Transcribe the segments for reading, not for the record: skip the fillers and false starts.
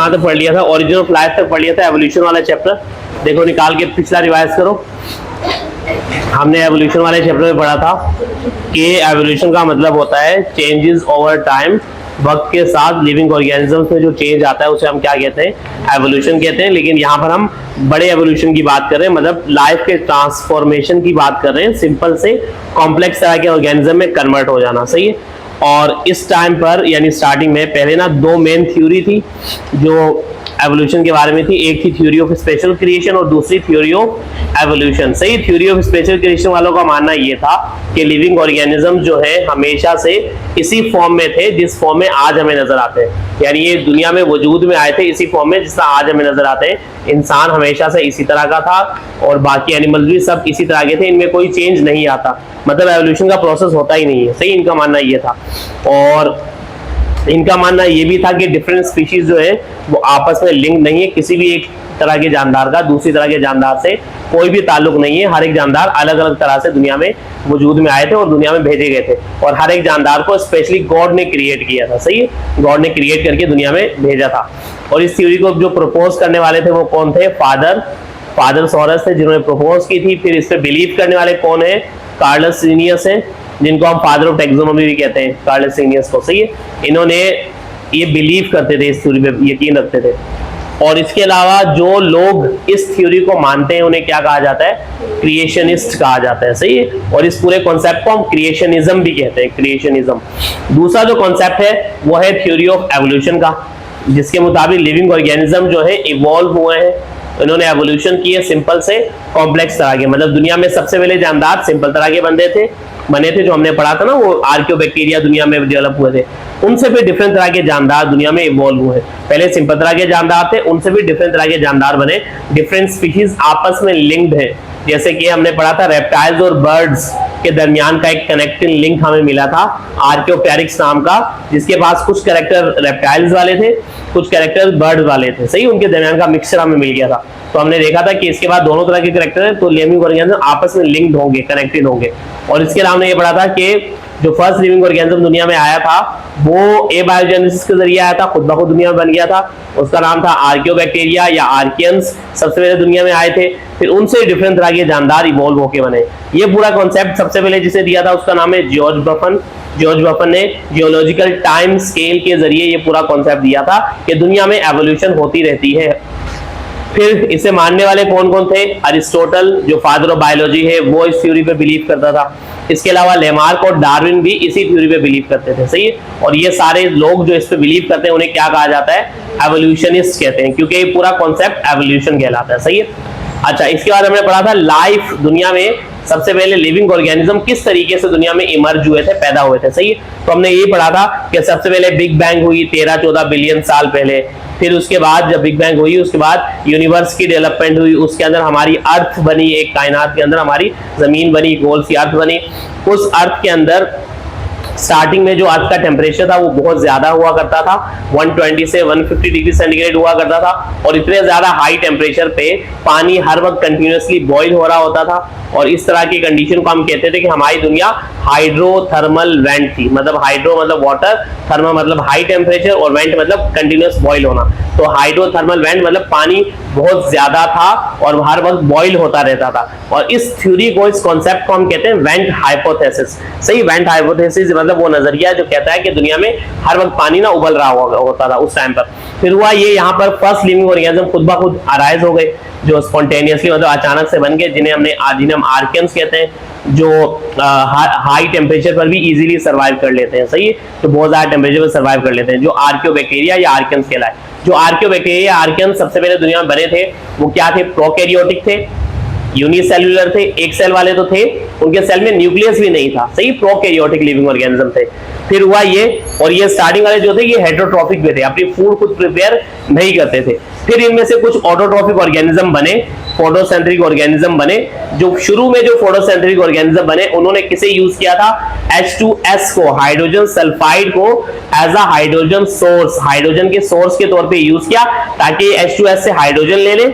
कहाँ तक पढ़ लिया था, ओरिजिन ऑफ लाइफ तक पढ़ लिया था, एवोल्यूशन वाला चैप्टर देखो निकाल के पिछला रिवाइज करो। हमने एवोल्यूशन वाले चैप्टर में पढ़ा था कि एवोल्यूशन का मतलब होता है चेंजेस ओवर टाइम, वक्त के साथ लिविंग ऑर्गेनिजम्स में जो चेंज आता है उसे हम क्या कहते हैं, एवोल्यूशन कहते हैं। लेकिन यहाँ पर हम बड़े एवोल्यूशन की बात कर रहे हैं, मतलब लाइफ के ट्रांसफॉर्मेशन की बात कर रहे हैं, सिंपल से कॉम्प्लेक्स तरह के ऑर्गेनिज्म में कन्वर्ट हो जाना, सही है। और इस टाइम पर यानी स्टार्टिंग में पहले ना दो मेन थ्योरी थी जो एवोल्यूशन के बारे में थी, एक थी थ्योरी ऑफ स्पेशल क्रिएशन और दूसरी थ्योरी ऑफ एवोल्यूशन, सही। थ्योरी ऑफ स्पेशल क्रिएशन वालों का मानना ये था कि लिविंग ऑर्गेनिज्म जो है हमेशा से इसी फॉर्म में थे जिस फॉर्म में आज हमें नजर आते हैं, यानी ये दुनिया में वजूद में आए थे इसी फॉर्म में जिसका आज हमें नजर आते हैं। इंसान हमेशा से इसी तरह का था और बाकी एनिमल्स भी सब इसी तरह के थे, इनमें कोई चेंज नहीं आता, मतलब एवोल्यूशन का प्रोसेस होता ही नहीं है, सही। इनका मानना ये था। और इनका मानना ये भी था कि डिफरेंट स्पीशीज जो है वो आपस में लिंक नहीं है, किसी भी एक तरह के जानदार का दूसरी तरह के जानदार से कोई भी ताल्लुक नहीं है। हर एक जानदार अलग अलग तरह से दुनिया में वजूद में आए थे और दुनिया में भेजे गए थे, और हर एक जानदार को स्पेशली गॉड ने क्रिएट किया था, सही है। गॉड ने क्रिएट करके दुनिया में भेजा था। और इस थ्योरी को जो प्रपोज करने वाले थे वो कौन थे, फादर सॉरस थे जिन्होंने प्रपोज की थी। फिर इस पे बिलीव करने वाले कौन है, कार्लस लिनियस है, जिनको हम फादर ऑफ टैक्सोनॉमी भी कहते हैं, कार्लस लिनियस को, सही है। इन्होंने ये बिलीव करते थे, इस थ्योरी पे यकीन रखते थे। और इसके अलावा जो लोग इस थ्योरी को मानते हैं उन्हें क्या कहा जाता है, क्रिएशनिस्ट कहा जाता है, सही है। और इस पूरे कॉन्सेप्ट को हम क्रिएशनिज्म भी कहते हैं, क्रिएशनिज्म। दूसरा जो कॉन्सेप्ट है वो है थ्योरी ऑफ एवोल्यूशन का, जिसके मुताबिक लिविंग ऑर्गेनिज्म जो है इवॉल्व हुए हैं, इन्होंने एवोल्यूशन की है सिंपल से कॉम्प्लेक्स तरह के, मतलब दुनिया में सबसे पहले जानदार सिंपल तरह के बने थे जो हमने पढ़ा था ना, वो आर्कियोबैक्टीरिया दुनिया में डेवलप हुए थे, उनसे भी डिफरेंट तरह के जानदार दुनिया में इवॉल्व हुए। पहले सिंपल तरह के जानदार थे, उनसे भी डिफरेंट तरह के जानदार बने, डिफरेंट स्पीशीज आपस में लिंक्ड है। जैसे कि हमने पढ़ा था रेप्टाइल्स और बर्ड्स के दरमियान का एक कनेक्टिंग लिंक हमें मिला था आर्कियोप्टेरिक्स नाम का, जिसके पास कुछ कैरेक्टर रेप्टाइल्स वाले थे, कुछ कैरेक्टर बर्ड वाले थे, सही। उनके दरमियान का मिक्सचर हमें मिल गया था। तो हमने देखा था कि इसके बाद दोनों तरह के कैरेक्टर है तो लिविंग ऑर्गेनिज्म आपस में लिंक्ड होंगे, कनेक्टेड होंगे। और इसके अलावा हमने ये पढ़ा था कि जो फर्स्ट लिविंग ऑर्गेनिज्म दुनिया में आया था वो एबायोजेनेसिस के जरिए आया था, खुद ब खुद दुनिया में बन गया था, उसका नाम था आर्कियोबैक्टीरिया या आर्कियंस, सबसे पहले दुनिया में आए थे। फिर उनसे डिफरेंट तरह के जानदार इवॉल्व होके बने। ये पूरा कॉन्सेप्ट सबसे पहले जिसे दिया था उसका नाम है जॉर्ज बफन। जॉर्ज बफन ने जियोलॉजिकल टाइम स्केल के जरिए ये पूरा कॉन्सेप्ट दिया था कि दुनिया में एवोल्यूशन होती रहती है। फिर इसे मानने वाले कौन कौन थे, अरिस्टोटल जो फादर ऑफ बायोलॉजी है वो इस थ्योरी पे बिलीव करता था। इसके अलावा लेमार्क और डार्विन भी इसी थ्योरी पे बिलीव करते थे, सही है। और ये सारे लोग जो इस पे बिलीव करते हैं उन्हें क्या कहा जाता है, एवोल्यूशनिस्ट कहते हैं, क्योंकि ये पूरा कॉन्सेप्ट एवोल्यूशन कहलाता है, सही है। अच्छा, इसके बाद हमने पढ़ा था लाइफ दुनिया में सबसे पहले लिविंग ऑर्गेनिज्म किस तरीके से दुनिया में इमर्ज हुए थे, पैदा हुए थे, सही है। तो हमने ये पढ़ा था कि सबसे पहले बिग बैंग हुई 13-14 बिलियन साल पहले। फिर उसके बाद जब बिग बैंग हुई उसके बाद यूनिवर्स की डेवलपमेंट हुई, उसके अंदर हमारी अर्थ बनी, एक कायनात के अंदर हमारी जमीन बनी, गोल सी अर्थ बनी। उस अर्थ के अंदर स्टार्टिंग में जो अर्थ का टेम्परेचर था वो बहुत ज्यादा हुआ करता था, 120 से 150 डिग्री सेंटीग्रेड हुआ करता था। और इतने ज्यादा हाई टेम्परेचर पे पानी हर वक्त कंटिन्यूअसली बॉईल हो रहा होता था। और इस तरह की कंडीशन को हम कहते थे कि हमारी दुनिया हाइड्रोथर्मल वेंट थी, मतलब हाइड्रो मतलब वाटर, थर्मल मतलब हाई टेम्परेचर और वेंट मतलब कंटिन्यूअस बॉईल होना। तो हाइड्रोथर्मल वेंट मतलब पानी बहुत ज्यादा था और हर वक्त बॉईल होता रहता था। और इस थ्योरी को, इस कॉन्सेप्ट को हम कहते हैं वेंट हाइपोथेसिस, सही। वेंट हाइपोथेसिस मतलब वो नजरिया जो कहता है कि दुनिया में हर वक्त पानी ना उबल रहा होता था उस टाइम पर। फिर हुआ ये, यहाँ पर फर्स्ट लिविंग ऑर्गेनिज्म खुद ब खुद अराइज हो गए जो स्पॉन्टेनियसली मतलब अचानक से बन गए, जिन्हें हम आर्कियंस कहते हैं, जो हाई टेम्परेचर पर भी इजीली सर्वाइव कर लेते हैं, सही है। तो बहुत ज्यादा टेम्परेचर पर सर्वाइव कर लेते हैं, जो आर्कियोबैक्टीरिया या आर्कियंस कहलाए। जो आर्कियोबैक्टीरिया या आर्कियंस सबसे पहले दुनिया में बने थे वो क्या थे, प्रोकैरियोटिक थे, यूनिसेल्युलर थे, एक सेल वाले तो थे, उनके सेल में न्यूक्लियस भी नहीं था, सही। प्रोकैरियोटिक लिविंग ऑर्गेनिज्म थे। फिर हुआ ये, और ये स्टार्टिंग वाले जो थे ये हेटेरोट्रॉफिक भी थे, अपनी फूड खुद प्रिपेयर नहीं करते थे। फिर इनमें से कुछ ऑटोट्रॉफिक ऑर्गेनिज्म बने, फोटोसेंट्रिक ऑर्गेनिज्म बने। जो शुरू में जो फोटोसेंट्रिक ऑर्गेनिज्म बने उन्होंने किसे यूज किया था, H2S को, हाइड्रोजन सल्फाइड को as a hydrogen source, hydrogen के सोर्स के तौर पे यूज किया, ताकि H2S से हाइड्रोजन ले ले,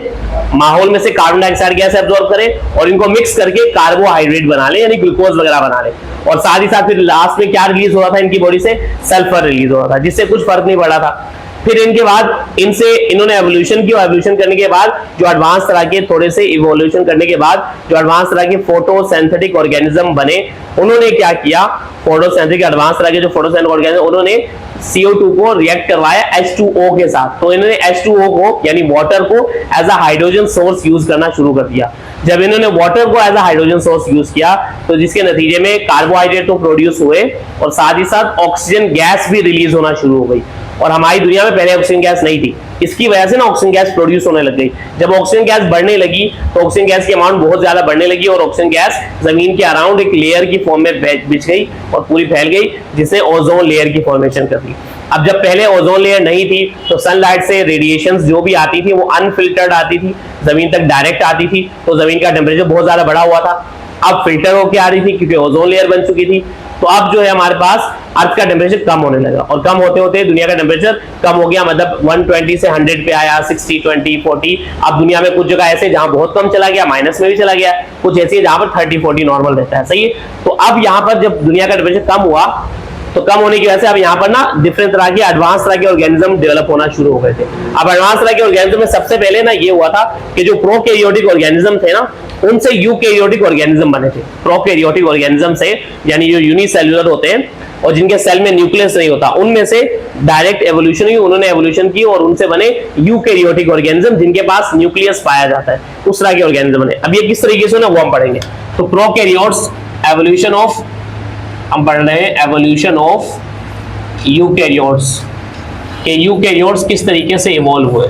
माहौल में से कार्बन डाइऑक्साइड गैस एब्जॉर्ब करे और इनको मिक्स करके कार्बोहाइड्रेट बना ले, यानी ग्लूकोज वगैरह बना ले। और साथ ही साथ फिर लास्ट में क्या रिलीज हो रहा था इनकी बॉडी से, सल्फर रिलीज हो रहा था, जिससे कुछ फर्क नहीं पड़ा था। फिर इनके बाद इन्होंने एवोल्यूशन की, और एवोल्यूशन करने के बाद जो एडवांस तरह के थोड़े से इवोल्यूशन करने के बाद जो एडवांस तरह के फोटोसिंथेटिक ऑर्गेनिज्म बने, उन्होंने क्या किया, फोटोसिंथेटिक एडवांस तरह के जो फोटोसिंथेटिक ऑर्गेनिज्म, उन्होंने CO2 को रिएक्ट करवाया H2O के साथ। तो इन्होंने H2O को यानी वाटर को as a hydrogen source use करना शुरू कर दिया। जब इन्होंने वाटर को as a hydrogen source use किया तो जिसके नतीजे में कार्बोहाइड्रेट तो प्रोड्यूस हुए और साथ ही साथ ऑक्सीजन गैस भी रिलीज होना शुरू हो गई। और हमारी दुनिया में पहले ऑक्सीजन गैस नहीं थी, इसकी वजह से ना ऑक्सीजन गैस प्रोड्यूस होने लग गई। जब ऑक्सीजन गैस बढ़ने लगी तो ऑक्सीजन गैस की अमाउंट बहुत ज्यादा बढ़ने लगी और ऑक्सीजन गैस जमीन के अराउंड एक लेयर की फॉर्म में बिछ गई और पूरी फैल गई, जिससे ओजोन लेयर की फॉर्मेशन कर दी। अब जब पहले ओजोन लेयर नहीं थी तो सनलाइट से रेडिएशंस जो भी आती थी वो अनफिल्टर्ड आती थी, जमीन तक डायरेक्ट आती थी, तो जमीन का टेम्परेचर बहुत ज्यादा बढ़ा हुआ था। अब फिल्टर होकर आ रही थी क्योंकि ओजोन लेयर बन चुकी थी। तो अब जो है हमारे पास अर्थ का टेम्परेचर कम होने लगा और कम होते होते दुनिया का टेम्परेचर कम हो गया, मतलब 120 से 100 पे आया, 60, 20, 40। अब दुनिया में कुछ जगह ऐसे जहां बहुत कम चला गया, माइनस में भी चला गया, कुछ ऐसी जहां पर 30, 40 नॉर्मल रहता है। सही है। तो अब यहाँ पर जब दुनिया का टेम्परेचर कम हुआ तो कम होने की वजह से अब यहाँ पर ना डिफरेंट तरह के एडवांस तरह के ऑर्गेनिज्म डेवलप होना शुरू हो गए थे। अब एडवांस तरह के ऑर्गेनिज्म में सबसे पहले ना ये हुआ था कि जो प्रोकैरियोटिक ऑर्गेनिज्म थे ना, उनसे यूकैरियोटिक ऑर्गेनिज्म बने थे। प्रोकैरियोटिक ऑर्गेनिज्म से यानी जो यूनिसेल्युलर होते हैं और जिनके सेल में न्यूक्लियस नहीं होता, उनमें से डायरेक्ट एवोल्यूशन हुई, उन्होंने एवोल्यूशन की और उनसे बने यूकैरियोटिक ऑर्गेनिज्म जिनके पास न्यूक्लियस पाया जाता है, उस तरह के ऑर्गेनिज्म बने। अब ये किस तरीके से ना वो हम पढ़ेंगे। तो प्रोकैरियोट्स, एवोल्यूशन ऑफ, हम पढ़ रहे हैं एवोल्यूशन ऑफ यूकैरियोट्स के यूकैरियोट्स किस तरीके से इवॉल्व हुए।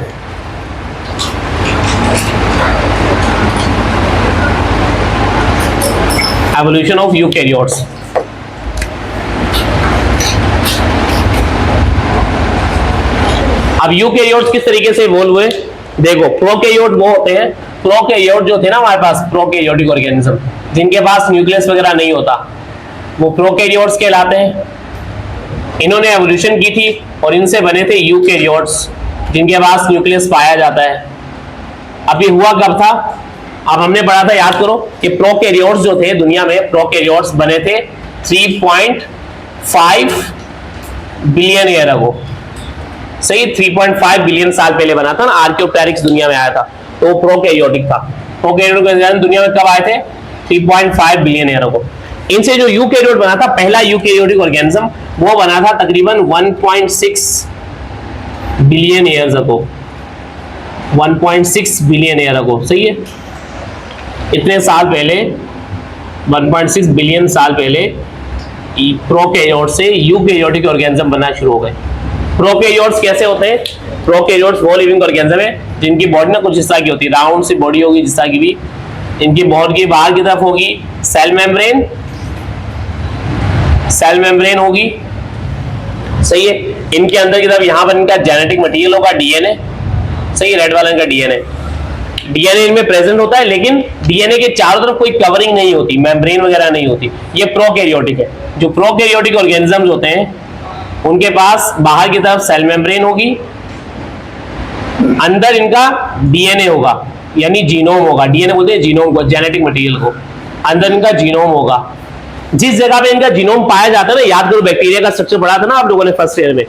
Evolution of eukaryotes. अब यूकैरियोट्स किस तरीके से इवॉल्व हुए, देखो प्रोकैरियोट वो होते हैं, प्रोकैरियोट जो थे ना हमारे पास प्रोकैरियोटिक ऑर्गेनिज्म जिनके पास न्यूक्लियस वगैरह नहीं होता, वो प्रोकैरियोट्स कहलाते हैं। इन्होंने एवोल्यूशन की थी और इनसे बने थे यूकैरियोट्स जिनके पास न्यूक्लियस पाया जाता है। अब ये हुआ कब था, अब हमने पढ़ा था, याद करो कि प्रोकैरियोट्स जो थे दुनिया में, प्रोकैरियोट्स बने थे 3.5 बिलियन ईयर अगो। सही, 3.5 बिलियन साल पहले बना था ना, आर्कियोप्टेरिक्स दुनिया में आया था, तो वो प्रोकैरियोटिक था। प्रोकैरियोटिक दुनिया में कब आए थे, 3.5 बिलियन ईयर अगो। इनसे जो यूकैरियोट बना था, पहला यूकैरियोटिक ऑर्गेनिज्म, वो बना था तकरीबन 1.6 billion years ago. 1.6 billion year ago. सही है, इतने साल पहले, 1.6 बिलियन साल पहले प्रोकैरियोट से यूकैरियोटिक ऑर्गेनिज्म बनना शुरू हो गए। प्रोकैरियोट्स कैसे होते हैं, प्रोकैरियोट्स वो लिविंग ऑर्गेनिज्म है जिनकी बॉडी ना कुछ इस तरह की होती है, राउंड सी बॉडी होगी जिस तरह की भी, इनकी बॉडी की बाहर की तरफ होगी सेल मेम्ब्रेन, सेल मेम्ब्रेन होगी। सही है, इनके अंदर की तरफ यहां पर इनका जेनेटिक मटेरियल होगा, डीएनए। सही, रेड वाला इनका डीएनए, डीएनए इनमें प्रेजेंट होता है, लेकिन डीएनए के चारों तरफ कोई कवरिंग नहीं होती, मेम्ब्रेन वगैरह नहीं होती। ये प्रोकैरियोटिक है। जो प्रोकैरियोटिक ऑर्गेनिजम्स होते हैं उनके पास बाहर की तरफ सेल मेम्ब्रेन होगी, अंदर इनका डीएनए होगा यानी जीनोम होगा। डीएनए बोलते हैं जीनोम को, जेनेटिक मटेरियल को। अंदर इनका जीनोम होगा। जिस जगह पे इनका जीनोम पाया जाता है ना, याद करो बैक्टीरिया का स्ट्रक्चर पढ़ा था ना आप लोगों ने फर्स्ट ईयर में,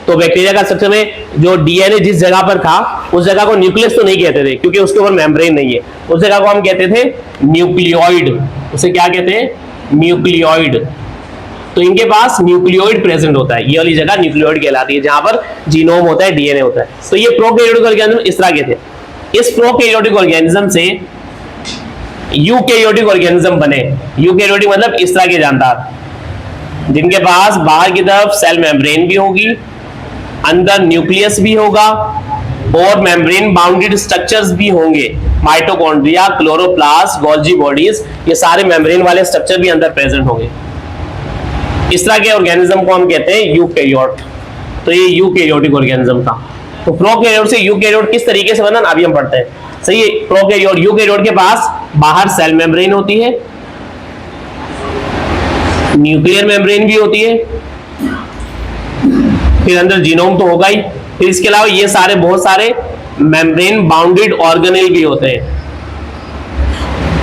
तो बैक्टीरिया का स्ट्रक्चर में जो डीएनए जिस जगह पर था उस जगह को न्यूक्लियस तो नहीं कहते थे क्योंकि उसके ऊपर मेम्ब्रेन नहीं है, उस जगह को हम कहते थे न्यूक्लियोइड। उसे क्या कहते हैं, न्यूक्लियोइड। तो इनके पास न्यूक्लियोइड प्रेजेंट होता है, ये वाली जगह न्यूक्लियोइड कहलाती है जहां पर जीनोम होता है, डीएनए होता है। तो ये प्रोकैरियोटिक ऑर्गेनिज्म इस तरह के थे। इस प्रोकैरियोटिक ऑर्गेनिज्म से यूकैरियोटिक ऑर्गेनिज्म बने। यूकैरियोटिक मतलब इस तरह के जानदार जिनके पास बाहर की तरफ सेल मेम्ब्रेन भी होगी, अंदर न्यूक्लियस भी होगा और मेम्ब्रेन बाउंडेड स्ट्रक्चर्स भी होंगे। माइटोकॉन्ड्रिया, क्लोरोप्लास्ट, गोल्जी बॉडीज, ये सारे मेम्ब्रेन वाले स्ट्रक्चर भी अंदर प्रेजेंट होंगे। इस तरह के ऑर्गेनिज्म को हम कहते हैं यूकैरियोट। तो ये यूकैरियोटिक ऑर्गेनिज्म था। तो प्रोकैरियोट से यूकैरियोट किस तरीके से बना अभी हम पढ़ते हैं। सही है, प्रोकैरियोट, यूकैरियोट के पास बाहर सेल मेम्ब्रेन होती है, न्यूक्लियर मेम्ब्रेन भी होती है, फिर अंदर जीनोम तो होगा ही, फिर इसके अलावा ये सारे बहुत सारे मेम्ब्रेन बाउंडेड ऑर्गेनेल भी होते हैं।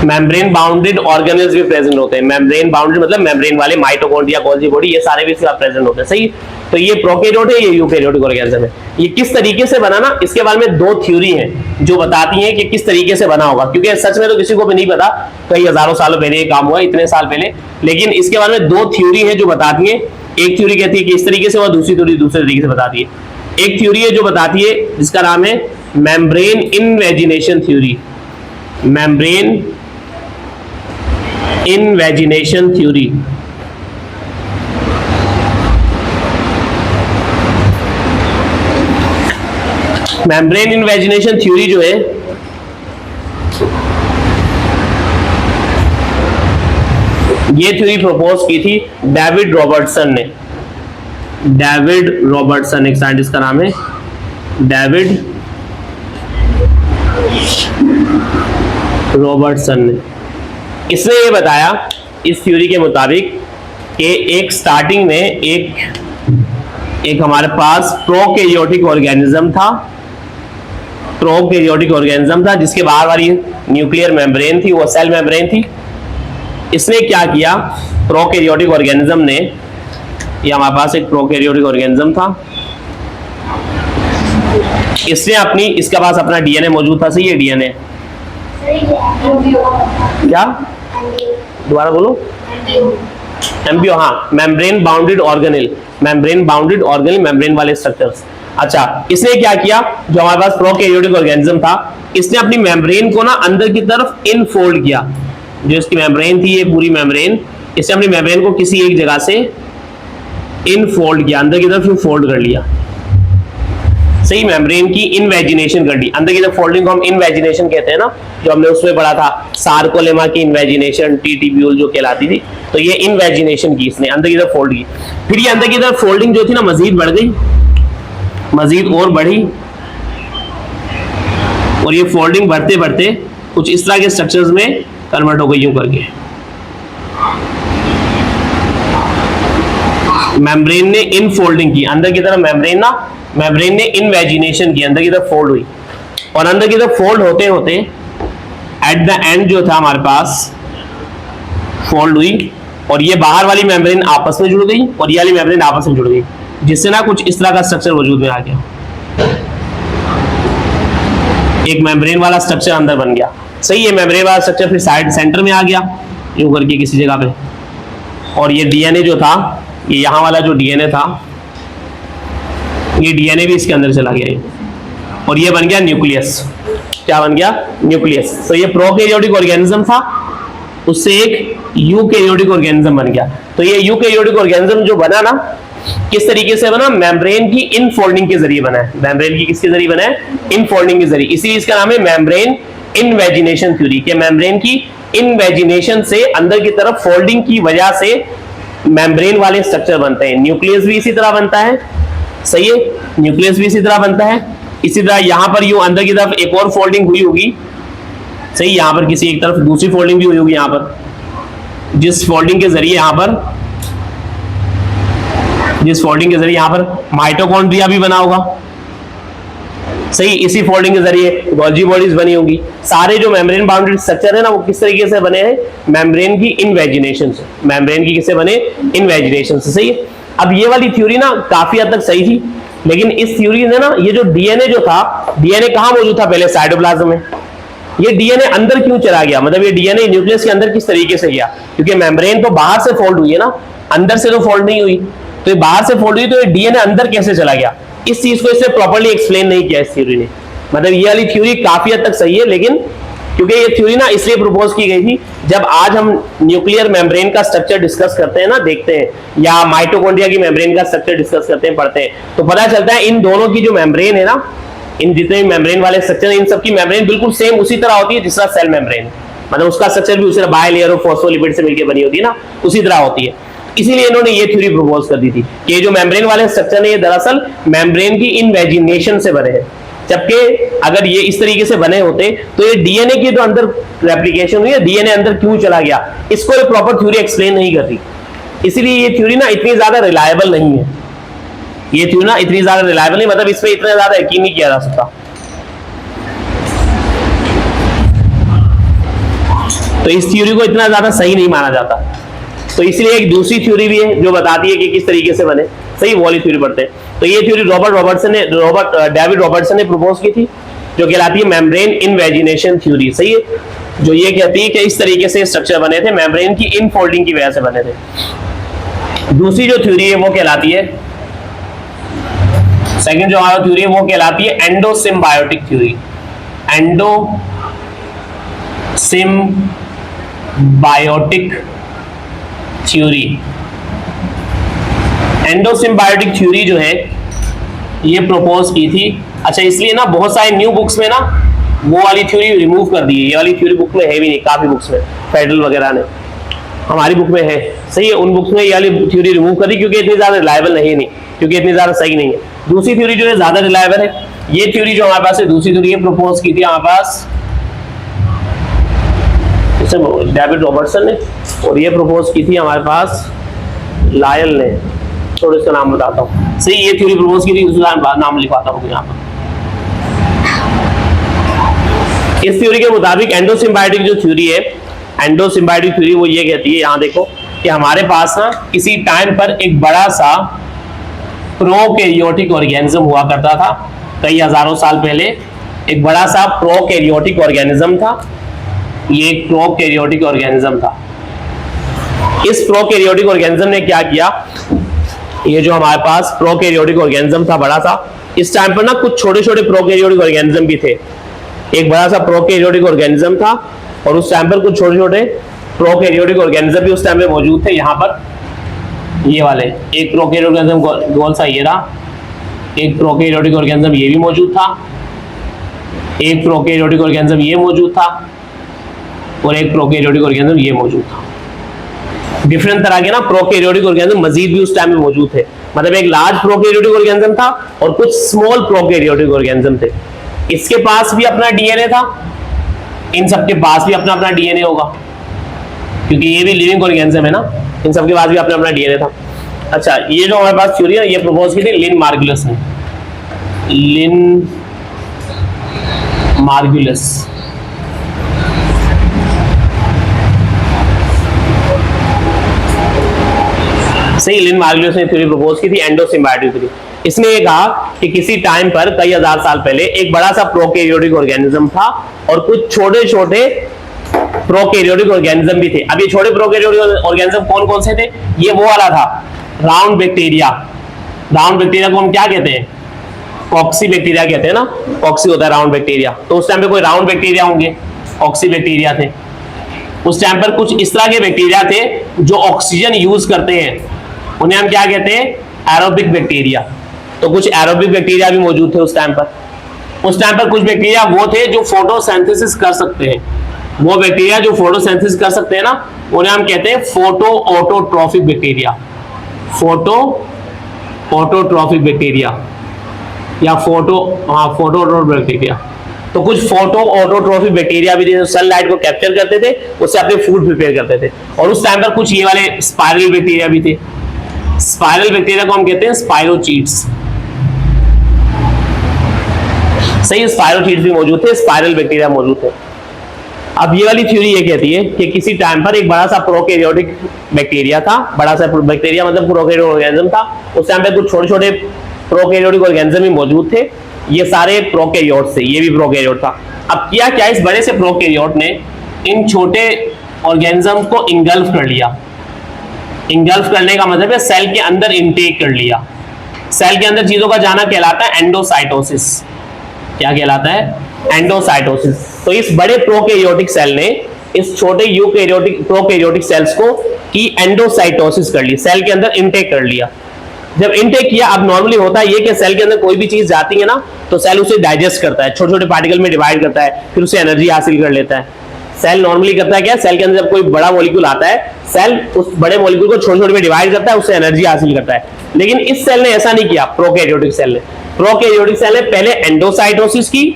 मेम्ब्रेन बाउंडेड ऑर्गेनेल्स भी प्रेजेंट होते हैं। मेम्ब्रेन बाउंडेड मतलब मेम्ब्रेन वाले, माइटोकॉन्ड्रिया, गोल्जी बॉडी, ये सारे भी इसके साथ प्रेजेंट होते हैं। सही, तो ये प्रोकैरियोट है, ये यूकैरियोटिक ऑर्गेनिज्म है। ये किस तरीके से बना ना, इसके बारे में 2 थ्योरी हैं जो बताती हैं कि किस तरीके से बना होगा, क्योंकि सच में तो किसी को भी नहीं पता, कई हजारों सालों पहले ये काम हुआ, इतने साल पहले, लेकिन इसके बारे में 2 थ्योरी है जो बताती है। एक थ्योरी कहती है कि इस तरीके से, और दूसरी थ्योरी दूसरे तरीके से बताती है। एक थ्योरी है जो बताती है जिसका नाम है membrane invagination theory, membrane invagination theory. Membrane invagination theory जो है ये थ्योरी प्रपोज की थी डेविड रॉबर्टसन ने। डेविड रॉबर्टसन एक साइंटिस्ट का नाम है, डेविड रॉबर्टसन ने। इसने ये बताया इस थ्योरी के मुताबिक कि एक स्टार्टिंग में एक हमारे पास प्रोकैरियोटिक ऑर्गेनिज्म था, प्रोकैरियोटिक ऑर्गेनिज्म था जिसके बाहर वाली न्यूक्लियर मेम्ब्रेन थी, वो सेल मेम्ब्रेन थी। इसने क्या किया, प्रोकैरियोटिक ऑर्गेनिज्म ने, ये हमारे पास एक प्रोकैरियोटिक ऑर्गेनिज्म था, इसने इसके पास अपना डीएनए मौजूद था। सही है, डीएनए क्या, दोबारा बोलो, एम्ब्रियो, हाँ, membrane bounded organelle, membrane bounded organelle, membrane वाले स्ट्रक्चर्स। अच्छा, इसने क्या किया, जो हमारे पास प्रोकैरियोटिक ऑर्गेनिज्म था, इसने अपनी मेम्ब्रेन को ना अंदर की तरफ इनफोल्ड किया। जो इसकी मेम्ब्रेन थी, ये पूरी मेम्ब्रेन, इसने अपनी मेम्ब्रेन को किसी एक जगह से इनफोल्ड किया, अंदर की तरफ फोल्ड कर लिया। सही, मेम्ब्रेन की इनवेजिनेशन कर दी, अंदर की तरफ फोल्डिंग को हम इनवेजिनेशन कहते हैं ना, जो हमने उसमें पढ़ा था, सार्कोलेमा की इनवेजिनेशन, टीटीब्यूल जो कहलाती थी, तो ये इनवेजिनेशन की इसने, अंदर की तरफ फोल्ड की। फिर ये अंदर की तरफ फोल्डिंग जो थी ना मजीद बढ़ गई, मजीद और बढ़ी, और ये फोल्डिंग बढ़ते बढ़ते कुछ इस तरह के स्ट्रक्चर्स में कन्वर्ट हो गई, यूं करके। मेम्ब्रेन ने इनफोल्डिंग की, अंदर की तरफ मेम्ब्रेन ने इनवेजिनेशन की, अंदर की तरफ फोल्ड हुई, और अंदर की तरफ फोल्ड होते होते एट द एंड जो था हमारे पास फोल्ड हुई, और ये बाहर वाली मेम्ब्रेन आपस में जुड़ गई और ये वाली मेम्ब्रेन आपस में जुड़ गई, जिससे ना कुछ इस तरह का स्ट्रक्चर वजूद में आ गया। एक मेम्ब्रेन वाला स्ट्रक्चर अंदर बन गया। सही है, मेम्ब्रेन वाला स्ट्रक्चर फिर साइड सेंटर में आ गया, यूं करके किसी जगह पे, और ये डीएनए जो था, ये यहां वाला जो डीएनए था, ये डीएनए भी इसके अंदर चला गया, और ये बन गया न्यूक्लियस। क्या बन गया, न्यूक्लियस। तो ये प्रोकैरियोटिक ऑर्गेनिज्म था, उससे एक यूकैरियोटिक ऑर्गेनिज्म बन गया। तो ये यूकैरियोटिक ऑर्गेनिज्म जो बना ना, किस तरीके से बना, मेम्ब्रेन की इनफोल्डिंग के जरिए बना है। मेम्ब्रेन की किसके जरिए बना है, इनफोल्डिंग के जरिए, इसीलिए इसका नाम है मेम्ब्रेन इनवेजिनेशन थ्योरी, कि मेम्ब्रेन की इनवेजिनेशन से, अंदर की तरफ फोल्डिंग की वजह से मेम्ब्रेन वाले स्ट्रक्चर बनते हैं। न्यूक्लियस भी इसी तरह बनता है, सही है, न्यूक्लियस भी इसी तरह बनता है। इसी तरह यहां पर यूं अंदर की तरफ एक और फोल्डिंग हुई होगी, सही, यहां पर किसी एक तरफ दूसरी फोल्डिंग भी हुई होगी, यहां पर जिस फोल्डिंग के जरिए यहां पर माइटोकॉन्ड्रिया भी बना होगा, सही, इसी फोल्डिंग के जरिए गोल्जी बॉडीज बनी होंगी। सारे जो मेम्ब्रेन बाउंडेड स्ट्रक्चर है ना, वो किस तरीके से बने हैं, मेम्ब्रेन की इनवेजिनेशन से। मेम्ब्रेन की किससे बने, इनवेजिनेशन से। सही है। अब ये वाली थ्योरी ना काफी हद तक सही थी, लेकिन इस थ्योरी ने ना, ये जो डीएनए जो था, डीएनए कहां मौजूद था पहले, साइटोप्लाज्म में, ये डीएनए अंदर क्यों चला गया, मतलब ये डीएनए न्यूक्लियस के अंदर किस तरीके से गया, क्योंकि मेम्ब्रेन तो बाहर से फोल्ड हुई है ना, अंदर से तो फोल्ड नहीं हुई, तो ये बाहर से फोल्ड हुई, तो ये डीएनए अंदर कैसे चला गया, इस चीज को इससे प्रॉपर्ली एक्सप्लेन नहीं किया इस थ्योरी ने। मतलब ये वाली थ्योरी काफी हद तक सही है, लेकिन क्योंकि ये थ्योरी ना इसलिए प्रपोज की गई थी, जब आज हम न्यूक्लियर मेम्ब्रेन का स्ट्रक्चर डिस्कस करते हैं ना, देखते हैं, या माइटोकॉन्ड्रिया की मेम्ब्रेन का स्ट्रक्चर डिस्कस करते हैं, पढ़ते हैं, तो पता चलता है इन दोनों की जो मेम्ब्रेन है ना, इन जितने मेम्ब्रेन वाले स्ट्रक्चर हैं, इन सबकी मेम्ब्रेन बिल्कुल सेम उसी तरह होती है जिस तरह सेल मेम्ब्रेन, मतलब उसका स्ट्रक्चर भी उसी तरह बायलेयर और फॉस्फोलिपिड से मिलकर बनी होती है ना, उसी तरह होती है। इसीलिए इन्होंने ये थ्योरी प्रपोज कर दी थी कि ये जो मेम्ब्रेन वाले स्ट्रक्चर है, ये दरअसल मेम्ब्रेन की इनवेजिनेशन से बने हैं, जबकि अगर ये इस तरीके से बने होते तो ये डीएनए की जो अंदर रेप्लिकेशन हुई है, डीएनए अंदर क्यों चला गया, इसको ये प्रॉपर थ्योरी एक्सप्लेन नहीं करती। इसीलिए ये थ्योरी ना इतनी ज्यादा रिलायबल नहीं है, ये थ्योरी ना इतनी ज्यादा रिलायबल नहीं, मतलब इस पे इतना ज्यादा यकीन नहीं किया जा सकता। तो इस थ्योरी को इतना ज्यादा सही नहीं माना जाता। तो इसलिए एक दूसरी थ्योरी भी है जो बताती है कि किस तरीके से बने। सही, वो वाली थ्योरी पढ़ते हैं। तो ये थ्योरी डेविड रॉबर्टसन ने प्रपोज की थी, जो कहलाती है मेम्ब्रेन इनवेजिनेशन थ्योरी। सही है, जो ये कहती है कि इस तरीके से स्ट्रक्चर बने थे, मेम्ब्रेन की इनफोल्डिंग की वजह से बने थे। दूसरी जो थ्योरी है वो कहलाती है, सेकंड जो हमारा थ्योरी है वो कहलाती है endosymbiotic theory. Endosymbiotic theory. Endosymbiotic theory जो है ये प्रपोज की थी। अच्छा, इसलिए ना बहुत सारे न्यू बुक्स में ना वो वाली थ्योरी रिमूव कर दी है। ये वाली थ्योरी बुक में है भी नहीं, काफी बुक्स में, फेडरल वगैरह ने, हमारी बुक में है। सही है, उन बुक्स में ये वाली थ्योरी रिमूव कर दी क्योंकि इतनी ज्यादा रिलायबल नहीं, क्योंकि इतनी ज्यादा सही नहीं है। दूसरी थ्योरी जो है ज्यादा रिलायबल है। ये थ्योरी जो हमारे पास है, दूसरी थ्योरी ये प्रपोज की थी हमारे पास डेविड रॉबर्टसन ने, और ये प्रपोज की थी हमारे पास लायल ने। थोड़ा इसका नाम बताता हूँ। सही, ये थ्योरी प्रपोज की थी, उसका नाम लिखवाता हूँ यहाँ पर। इस थ्योरी के मुताबिक एंडोसिम्बायोटिक जो थ्योरी है, एंडोसिम्बायोटिक थ्योरी वो ये कहती है, यहाँ देखो कि हमारे पास ना किसी टाइम पर एक बड़ा सा प्रोकैरियोटिक ऑर्गेनिज्म हुआ करता था। कई हजारों साल पहले एक बड़ा सा प्रोकैरियोटिक ऑर्गेनिज्म था। ये एक प्रोकैरियोटिक ऑर्गेनिज्म था। इस प्रोकैरियोटिक ऑर्गेनिज्म ने क्या किया, ये जो हमारे पास प्रोकैरियोटिक ऑर्गेनिज्म था बड़ा सा, इस टाइम पर ना कुछ छोटे छोटे प्रोकैरियोटिक ऑर्गेनिज्म भी थे। एक बड़ा सा प्रोकैरियोटिक ऑर्गेनिज्म था और उस टाइम पर कुछ छोटे छोटे प्रोकैरियोटिक ऑर्गेनिज्म भी उस टाइम पे मौजूद थे। यहाँ पर ये वाले एक प्रोकैरियोटिक ऑर्गेनिज्म गोल सा ये रहा, एक प्रोकैरियोटिक ऑर्गेनिज्म ये भी मौजूद था, एक प्रोकैरियोटिक ऑर्गेनिज्म ये मौजूद था, और एक प्रोकैरियोटिक ऑर्गेनिज्म ये मौजूद था। डिफरेंट तरह के ना प्रोकैरियोटिक ऑर्गेनिज्म मजीद भी उस टाइम में मौजूद थे। मतलब एक लार्ज प्रोकैरियोटिक ऑर्गेनिज्म था और कुछ स्मॉल प्रोकैरियोटिक ऑर्गेनिज्म थे। इसके पास भी अपना डीएनए था, इन सबके पास भी अपना अपना डीएनए होगा, क्योंकि ये भी लिविंग ऑर्गेनिज्म है ना, इन सबके पास भी अपना अपना डीएनए था। अच्छा, ये जो हमारे पास थ्योरी है ये प्रपोज की थी लिन मार्गुलस ने। लिन मार्गुलस, सही, लिन मार्गुलस ने थ्योरी प्रपोज की थी एंडोसिम्बायोटिक थ्योरी। इसने ये कहा कि किसी टाइम पर कई हजार साल पहले एक बड़ा सा प्रोकैरियोटिक ऑर्गेनिज्म था और कुछ छोटे छोटे प्रोकैरियोटिक ऑर्गेनिज्म भी थे। अब ये छोटे प्रोकैरियोटिक ऑर्गेनिज्म कौन कौन से थे, ये वो वाला था राउंड बैक्टीरिया। राउंड बैक्टीरिया को हम क्या कहते हैं, कॉक्सी बैक्टीरिया कहते हैं ना, कॉक्सी होता है राउंड बैक्टीरिया। तो उस टाइम पे कोई राउंड बैक्टीरिया होंगे, कॉक्सी बैक्टीरिया थे। उस टाइम पर कुछ इस तरह के बैक्टीरिया थे जो ऑक्सीजन यूज करते हैं, उन्हें हम क्या कहते हैं, एरोबिक बैक्टीरिया। तो कुछ एरोबिक बैक्टीरिया भी मौजूद थे उस टाइम पर। उस टाइम पर कुछ बैक्टीरिया वो थे जो फोटोसिंथेसिस कर सकते हैं। वो बैक्टीरिया जो फोटोसिंथेसिस कर सकते हैं ना, उन्हें हम कहते हैं photo autotrophic bacteria. Photo autotrophic bacteria या फोटो ऑटोट्रॉफिक बैक्टीरिया। तो कुछ फोटो ऑटोट्रॉफिक बैक्टीरिया भी थे जो सनलाइट को कैप्चर करते थे, उससे अपने फूड प्रिपेयर करते थे। और उस टाइम पर कुछ ये वाले स्पाइरल बैक्टीरिया भी थे। स्पाइरल बैक्टीरिया को हम कहते हैं स्पाइरोचीट्स। सही, स्पाइरोचीट्स भी मौजूद थे, स्पाइरल बैक्टीरिया मौजूद थे। अब ये वाली थ्योरी ये कहती है कि किसी टाइम पर एक बड़ा सा प्रोकैरियोटिक बैक्टीरिया था। बड़ा सा बैक्टीरिया मतलब प्रोकैरियोटिक ऑर्गेनिज्म था। उस टाइम पे कुछ छोटे छोटे प्रोकैरियोटिक ऑर्गेनिज्म भी मौजूद थे। ये सारे प्रोकैरियोट थे, ये भी प्रोकैरियोट था। अब किया क्या, इस बड़े से प्रोकैरियोट ने इन छोटे ऑर्गेनिज्म को इंगल्फ कर लिया। इंगल्फ करने का मतलब है सेल के अंदर इनटेक कर लिया। सेल के अंदर चीजों का जाना कहलाता है एंडोसाइटोसिस। क्या कहलाता है, एंडोसाइटोसिस। तो इस बड़े प्रोकैरियोटिक सेल ने इस छोटे यूकैरियोटिक प्रोकैरियोटिक सेल्स को की एंडोसाइटोसिस कर ली, सेल के अंदर इनटेक कर लिया। जब इनटेक किया, अब नॉर्मली होता है ये कि सेल के अंदर कोई भी चीज जाती है ना, तो सेल उसे डाइजेस्ट करता है, छोटे छोटे पार्टिकल में डिवाइड करता है, फिर उसे एनर्जी हासिल कर लेता है। सेल नॉर्मली करता है क्या, सेल के अंदर जब कोई बड़ा मॉलिक्यूल आता है, सेल उस बड़े मॉलिक्यूल को छोटे छोटे में डिवाइड करता है, उससे एनर्जी हासिल करता है। लेकिन इस सेल ने ऐसा नहीं किया, प्रोकैरियोटिक सेल ने। प्रोकैरियोटिक सेल ने पहले एंडोसाइटोसिस की,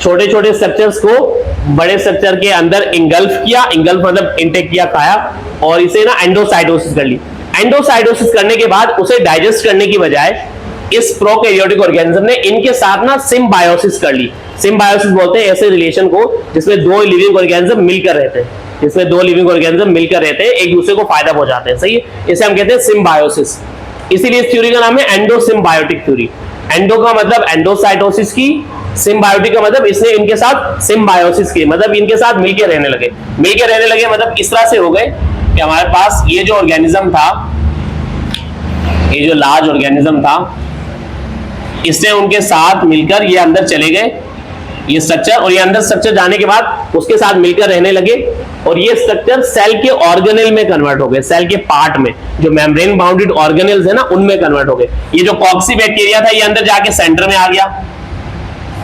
छोटे छोटे स्ट्रक्चर्स को बड़े स्ट्रक्चर के अंदर इंगल्फ किया, इंगल्फ मतलब इनटेक किया, खाया, और इसे ना एंडोसाइटोसिस कर ली। एंडोसाइटोसिस करने के बाद उसे डाइजेस्ट करने की बजाय इस प्रोकैरियोटिक ऑर्गेनिज्म ने इनके साथ ना सिम्बायोसिस कर ली। सिम्बायोसिस बोलते हैं ऐसे रिलेशन को जिसमें दो लिविंग ऑर्गेनिज्म मिलकर रहते हैं, जिसमें दो लिविंग ऑर्गेनिज्म मिलकर रहते हैं, एक दूसरे को फायदा पहुंचाते हैं। सही है, इसे हम कहते हैं सिम्बायोसिस। इसीलिए इस थ्योरी का नाम है एंडोसिम्बायोटिक थ्योरी। एंडो का मतलब एंडोसाइटोसिस की, सिम्बायोटिक का मतलब इसने इनके साथ सिम्बायोसिस की, मतलब इनके साथ मिलके रहने लगे। मतलब इस तरह से हो गए कि हमारे पास ये जो ऑर्गेनिज्म था, ये जो लार्ज ऑर्गेनिज्म था, इसने उनके साथ मिलकर ये अंदर चले गए, ये स्ट्रक्चर, और ये अंदर स्ट्रक्चर जाने के बाद उसके साथ मिलकर रहने लगे, और ये स्ट्रक्चर सेल के ऑर्गेनेल में कन्वर्ट हो गए, सेल के पार्ट में, जो मेम्ब्रेन बाउंडेड ऑर्गेनेल्स है ना, उनमें कन्वर्ट हो गए। ये जो कॉक्सी बैक्टीरिया था, ये अंदर जाके सेंटर में आ गया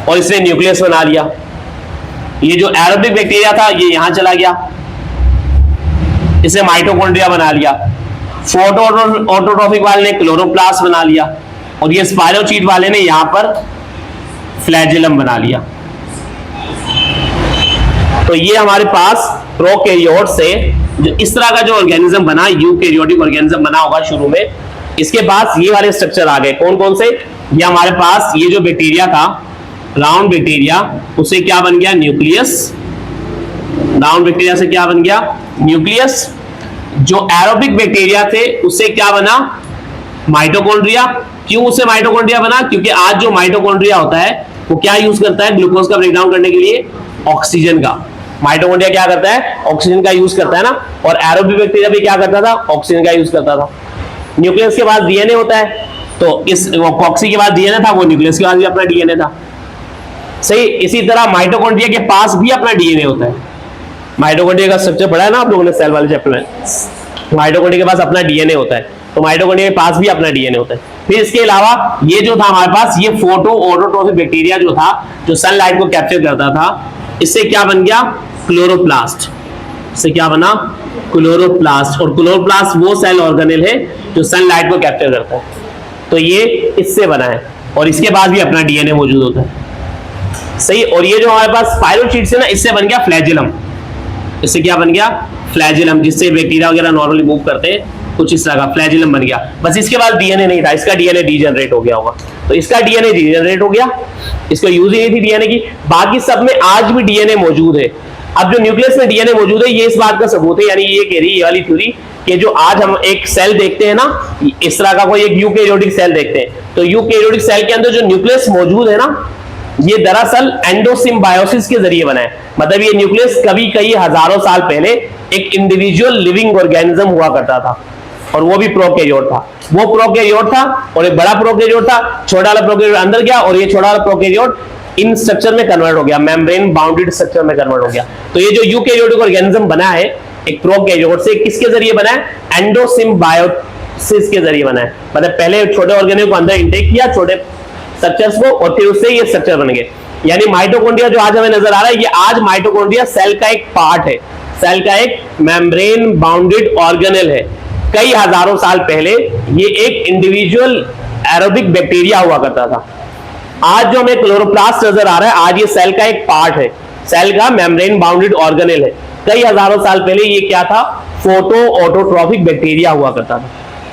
और इसने न्यूक्लियस बना लिया। ये जो एरोबिक बैक्टीरिया था, ये यहां चला गया, इसने माइटोकॉन्ड्रिया बना लिया। फोटो ऑटोट्रोफिक वाले ने क्लोरोप्लास्ट बना लिया, और ये स्पाइरोचीट वाले ने यहां पर फ्लैजेलम बना लिया। तो ये हमारे पास प्रोकैरियोट से जो इस तरह का जो ऑर्गेनिज्म बना, यूकैरियोटिक ऑर्गेनिज्म बना होगा शुरू में, इसके पास ये वाले स्ट्रक्चर आ गए। कौन कौन से? ये हमारे पास ये जो बैक्टीरिया था, राउंड बैक्टीरिया, उसे क्या बन गया? न्यूक्लियस। राउंड बैक्टीरिया से क्या बन गया? न्यूक्लियस। जो एरोबिक बैक्टीरिया थे उससे क्या बना? माइटोकॉन्ड्रिया। क्यों उसे माइटोकॉन्ड्रिया बना? क्योंकि आज जो माइटोकॉन्ड्रिया होता है वो क्या यूज करता है ग्लूकोज का ब्रेकडाउन करने के लिए? ऑक्सीजन का। माइटोकॉन्ड्रिया क्या करता है? ऑक्सीजन का यूज करता है ना। और एरोबिक बैक्टीरिया भी क्या करता था? ऑक्सीजन का यूज करता था। न्यूक्लियस के बाद डीएनए होता है, तो इस कॉक्सी के बाद डीएनए था, वो न्यूक्लियस के बाद भी अपना डीएनए था। सही। इसी तरह माइटोकॉन्ड्रिया के पास भी अपना डीएनए होता है। माइटोकॉन्ड्रिया का स्ट्रक्चर पढ़ा है ना आप लोगों ने सेल वाले चैप्टर में। माइटोकॉन्ड्रिया के पास अपना डीएनए होता है, तो माइटोकॉन्ड्रिया के पास भी अपना डीएनए होता है। फिर इसके अलावा ये जो था हमारे पास, ये फोटो ऑटोट्रोफिक बैक्टीरिया जो था, जो सनलाइट को कैप्चर करता था, इससे क्या बन गया? क्लोरोप्लास्ट। इससे क्या बना? क्लोरोप्लास्ट। और क्लोरोप्लास्ट वो सेल ऑर्गेनेल है जो सनलाइट को कैप्चर करता है, तो ये इससे बना है, और इसके बाद भी अपना डीएनए मौजूद होता है। सही। और ये जो हमारे पास स्पाइरोचीट है ना, इससे बन गया फ्लैजेलम। इससे क्या बन गया? फ्लैजेलम, जिससे बैक्टीरिया वगैरह नॉर्मली मूव करते हैं, कुछ इस तरह का फ्लैजेलम बन गया। बस इसके बाद डीएनए नहीं था, इसका डीएनए डीजनरेट हो गया होगा, तो इसका डीएनए डीजनरेट हो गया, इसको यूज ही नहीं थी डीएनए की। बाकी सब में आज भी डीएनए मौजूद है। अब जो न्यूक्लियस में डीएनए मौजूद है, ये इस बात का सबूत है, यानी ये कह रही है ये वाली थ्योरी कि जो आज हम एक सेल देखते हैं ना, इस तरह का कोई एक यूकैरियोटिक सेल देखते हैं, तो यूकैरियोटिक सेल के अंदर जो न्यूक्लियस मौजूद है ना, ये दरअसल एंडोसिम्बायोसिस के जरिए बना है। मतलब ये न्यूक्लियस कभी कई हजारों साल पहले एक इंडिविजुअल लिविंग ऑर्गेनिज्म हुआ करता था, और वो भी प्रोकैरियोट था। वो प्रोकैरियोट था और एक बड़ा प्रोकैरियोट था, छोटा वाला प्रोकैरियोट अंदर गया, और ये छोटा वाला प्रोकैरियोट इन स्ट्रक्चर में कन्वर्ट हो गया, मेम्ब्रेन बाउंडेड स्ट्रक्चर में कन्वर्ट हो गया। तो ये जो यूकैरियोटिक ऑर्गेनिज्म बना है एक प्रोकैरियोट से, किसके जरिए बना है? एंडोसिम्बायोसिस के जरिए बना है। मतलब पहले छोटे ऑर्गेनिज्म को अंदर इंटेक किया, छोटे स्ट्रक्चर्स को, और फिर उससे ये स्ट्रक्चर बन गए। यानी माइटोकॉन्ड्रिया जो आज हमें नजर आ रहा है, ये आज माइटोकॉन्ड्रिया सेल का एक पार्ट है, सेल का एक मेम्ब्रेन बाउंडेड ऑर्गेनेल है। कई हजारों साल पहले ये एक इंडिविजुअल एरोबिक बैक्टीरिया हुआ करता था। आज जो हमें क्लोरोप्लास्ट नजर आ रहा है, आज ये सेल का एक पार्ट है, सेल का मेम्ब्रेन बाउंडेड ऑर्गेनेल है। कई हजारों साल पहले ये क्या था? फोटो ऑटोट्रोफिक बैक्टीरिया हुआ करता था।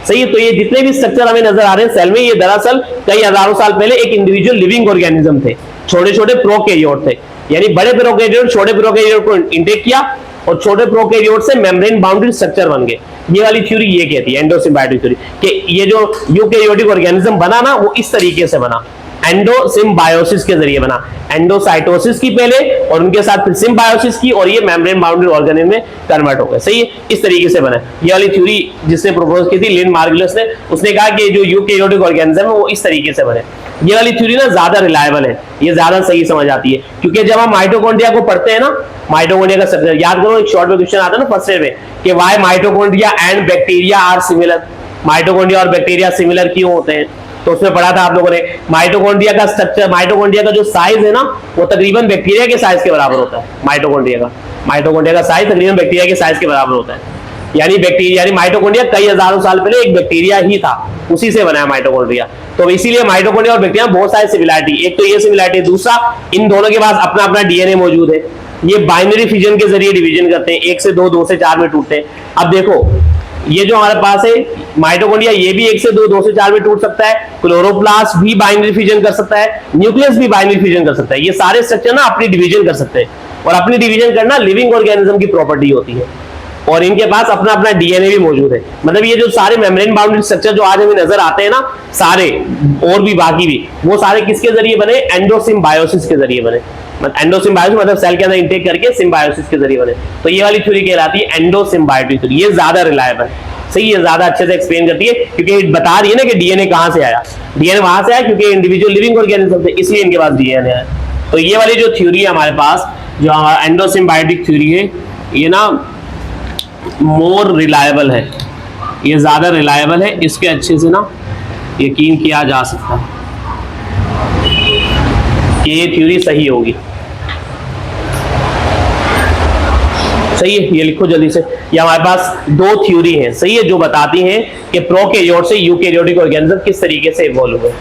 सही है। तो ये जितने भी स्ट्रक्चर हमें नजर आ रहे हैं सेल में, ये दरअसल कई हजारों साल पहले एक इंडिविजुअल लिविंग ऑर्गेनिज्म थे, छोटे छोटे प्रोकैरियोट थे। यानी बड़े प्रोकैरियोट छोटे प्रोकैरियोट को इंटेक किया, और छोटे प्रोकैरियोट से मेम्ब्रेन बाउंडेड स्ट्रक्चर बन गए। ये वाली थ्योरी ये कहती है एंडोसिम्बायोटिक थ्योरी, कि ये जो यूकैरियोटिक ऑर्गेनिज्म बना ना, वो इस तरीके से बना, एंडोसिम्बायोसिस के जरिए बना। एंडोसाइटोसिस की पहले, और उनके साथ फिर सिम्बायोसिस की, और ये मेम्ब्रेन बाउंडेड ऑर्गेनेल में कन्वर्ट हो गए। सही है। इस तरीके से बना। ये वाली थ्योरी जिसने प्रपोज की थी, लिन मार्गुलिस ने, उसने कहा कि जो यूकैरियोटिक ऑर्गेनिज्म है वो इस तरीके से बने। ये वाली थ्योरी ना ज्यादा रिलायबल है, ये ज्यादा सही समझ आती है, क्योंकि जब हम माइटोकॉन्ड्रिया को पढ़ते हैं ना, माइटोकॉन्ड्रिया का स्ट्रक्चर याद करो, एक शॉर्ट में क्वेश्चन आता है ना फर्स्ट ईयर में, कि why mitochondria and bacteria are similar. Mitochondria और बैक्टीरिया सिमिलर क्यों होते हैं? तो उसमें पढ़ा था आप लोगों ने, माइटोकॉन्ड्रिया का स्ट्रक्चर, माइटोकॉन्ड्रिया का जो साइज है ना, वो तकरीबन बैक्टीरिया के साइज के बराबर होता है। माइटोकॉन्ड्रिया का साइज तकरीबन बैक्टीरिया के साइज के बराबर होता है। यानी बैक्टीरिया, यानी माइटोकॉन्ड्रिया कई हजारों साल पहले एक बैक्टीरिया ही था, उसी से बना है माइटोकॉन्ड्रिया। तो इसीलिए माइटोकॉन्ड्रिया और बैक्टीरिया बहुत सारी सिमिलरिटी, एक तो ये सिमिलरिटी, दूसरा इन दोनों के पास अपना अपना डीएनए मौजूद है। ये बाइनरी फिजन के जरिए डिवीजन करते हैं, 1 से 2, 2 से 4 में टूटते हैं। अब देखो, ये जो हमारे पास है माइटोकॉन्ड्रिया, ये भी 1 से 2, 2 से 4 में टूट सकता है। क्लोरोप्लास्ट भी बाइनरी फिजन कर सकता है, न्यूक्लियस भी बाइनरी फिजन कर सकता है। ये सारे स्ट्रक्चर ना अपनी डिवीजन कर सकते हैं, और अपनी डिवीजन करना लिविंग ऑर्गेनिज्म की प्रॉपर्टी होती है। और इनके पास अपना अपना डीएनए भी मौजूद है। मतलब ये जो सारे मेम्ब्रेन बाउंड्री स्ट्रक्चर जो आज हमें नजर आते हैं ना, सारे और भी बाकी भी, वो सारे किसके जरिए बने? एंडोसिम्बायोसिस के जरिए बने। एंडोसिम्बायोसिस मतलब सेल के अंदर इंटेक करके सिम्बायोसिस के जरिए बने। तो ये वाली थ्योरी कहलाती है एंडोसिम्बायोटिक थ्योरी। ये ज्यादा रिलायबल है, सही है, ज्यादा अच्छे से एक्सप्लेन करती है, क्योंकि बता रही है ना कि डीएनए कहां से आया। डीएनए वहां से आया क्योंकि इंडिविजुअल लिविंग ऑर्गेनिज्म थे, इसलिए इनके पास डीएनए है। तो ये वाली जो थ्योरी है हमारे पास, जो हमारा एंडोसिम्बायोटिक थ्योरी है, ये ना मोर रिलायबल है, ये ज्यादा रिलायबल है, इसके अच्छे से ना यकीन किया जा सकता है कि ये थ्योरी सही होगी। सही है, ये लिखो जल्दी से। ये हमारे पास दो थ्योरी हैं, सही है, जो बताती हैं कि प्रोकैरियोट से यूकैरियोटिक ऑर्गेनिज्म किस तरीके से इवॉल्व हुए।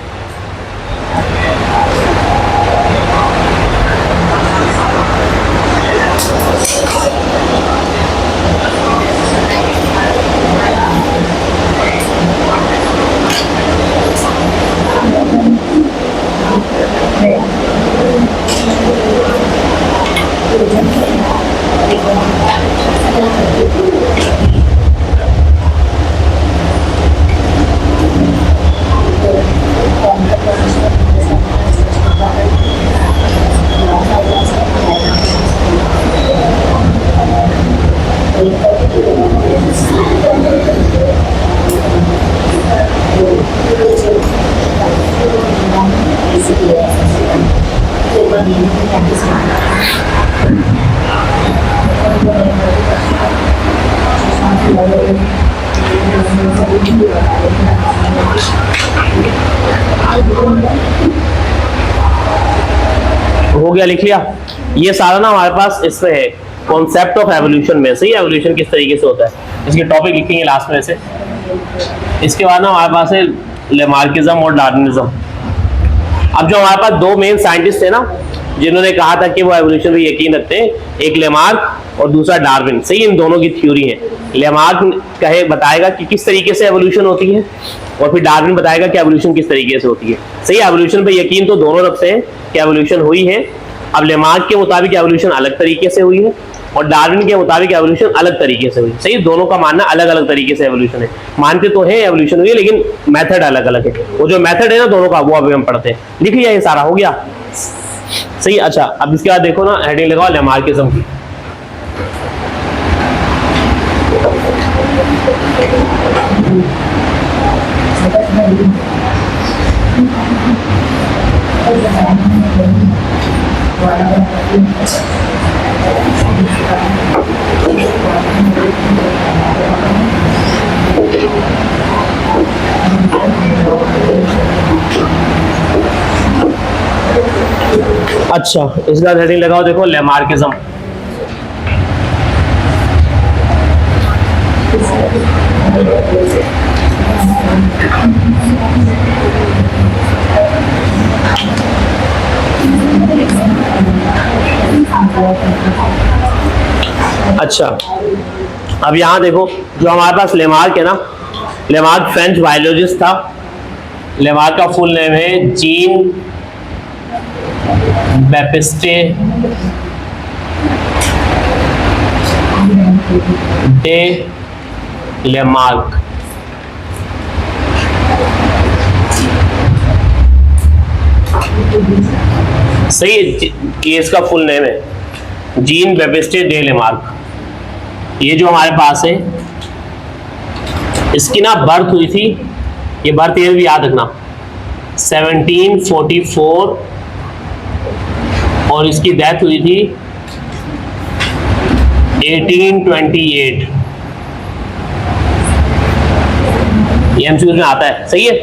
हो गया, लिख लिया। ये सारा ना हमारे पास इसमें है कॉन्सेप्ट ऑफ एवोल्यूशन में, सही, एवोल्यूशन किस तरीके से होता है, इसके टॉपिक लिखेंगे लास्ट में से। इसके बाद ना हमारे पास है लेमार्किज्म और डार्विनिज्म। अब जो हमारे पास दो मेन साइंटिस्ट थे ना, जिन्होंने कहा था कि वो एवोल्यूशन पे यकीन रखते हैं, एक लेमार्क और दूसरा डार्विन, सही, इन दोनों की थ्योरी है। लेमार्क कहे बताएगा कि किस तरीके से एवोल्यूशन होती है, और फिर डार्विन बताएगा कि एवोल्यूशन किस तरीके से होती है। सही, एवोल्यूशन पे यकीन तो दोनों रखते हैं कि एवोल्यूशन हुई है। अब लेमार्क के मुताबिक एवोल्यूशन अलग तरीके से हुई है, और डार्विन के मुताबिक एवोल्यूशन अलग तरीके से हुई। सही, दोनों का मानना अलग अलग तरीके से एवोल्यूशन है। मानते तो है एवोल्यूशन हुई है, लेकिन मेथड अलग अलग है। वो जो मेथड है ना दोनों का, वो अभी हम पढ़ते हैं। लिख लिया, ये सारा हो गया, सही। अच्छा, अब इसके बाद देखो ना, हेडिंग लगाओ लेमार्किज्म की। अच्छा, इसके बाद हेडिंग लगाओ, देखो लेमार्किज्म। अच्छा, अब यहां देखो, जो हमारे पास लेमार्क है ना, लेमार्क फ्रेंच बायोलॉजिस्ट था। लेमार्क का फुल नेम है जीन बैप्टिस्टे डे लेमार्क। सही है, ये इसका फुल नेम है जीन बैप्टिस्टे डे लेमार्क। ये जो हमारे पास है, इसकी ना बर्थ हुई थी, ये बर्थ ईयर भी याद रखना, 1744, और इसकी डेथ हुई थी 1828। ये एमसीक्यू में आता है, सही है।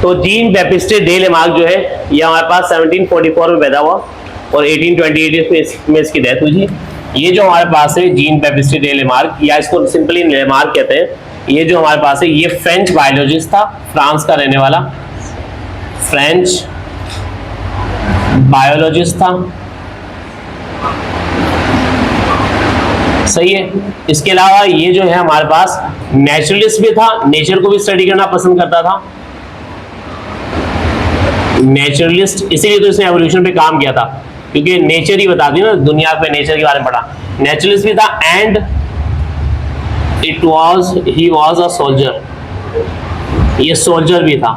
तो जीन बैप्टिस्टे डे लेमार्क जो है, ये हमारे पास 1744 में पैदा हुआ और 1828 में इसकी डेथ हुई थी। ये जो हमारे पास है जीन बैप्टिस्टे डे लेमार्क, या इसको सिंपली लेमार्क कहते हैं, ये जो हमारे पास है, ये फ्रेंच बायोलॉजिस्ट था, फ्रांस का रहने वाला फ्रेंच बायोलॉजिस्ट था, सही है। इसके अलावा ये जो है हमारे पास नेचुरलिस्ट भी था, नेचर को भी स्टडी करना पसंद करता था, नेचुरलिस्ट, इसीलिए तो इसने एवोल्यूशन पे काम किया था, क्योंकि नेचर ही बताती है ना दुनिया पे, नेचर के बारे में पढ़ा। नेचुरलिस्ट भी था and he was a soldier, ये सोल्जर भी था,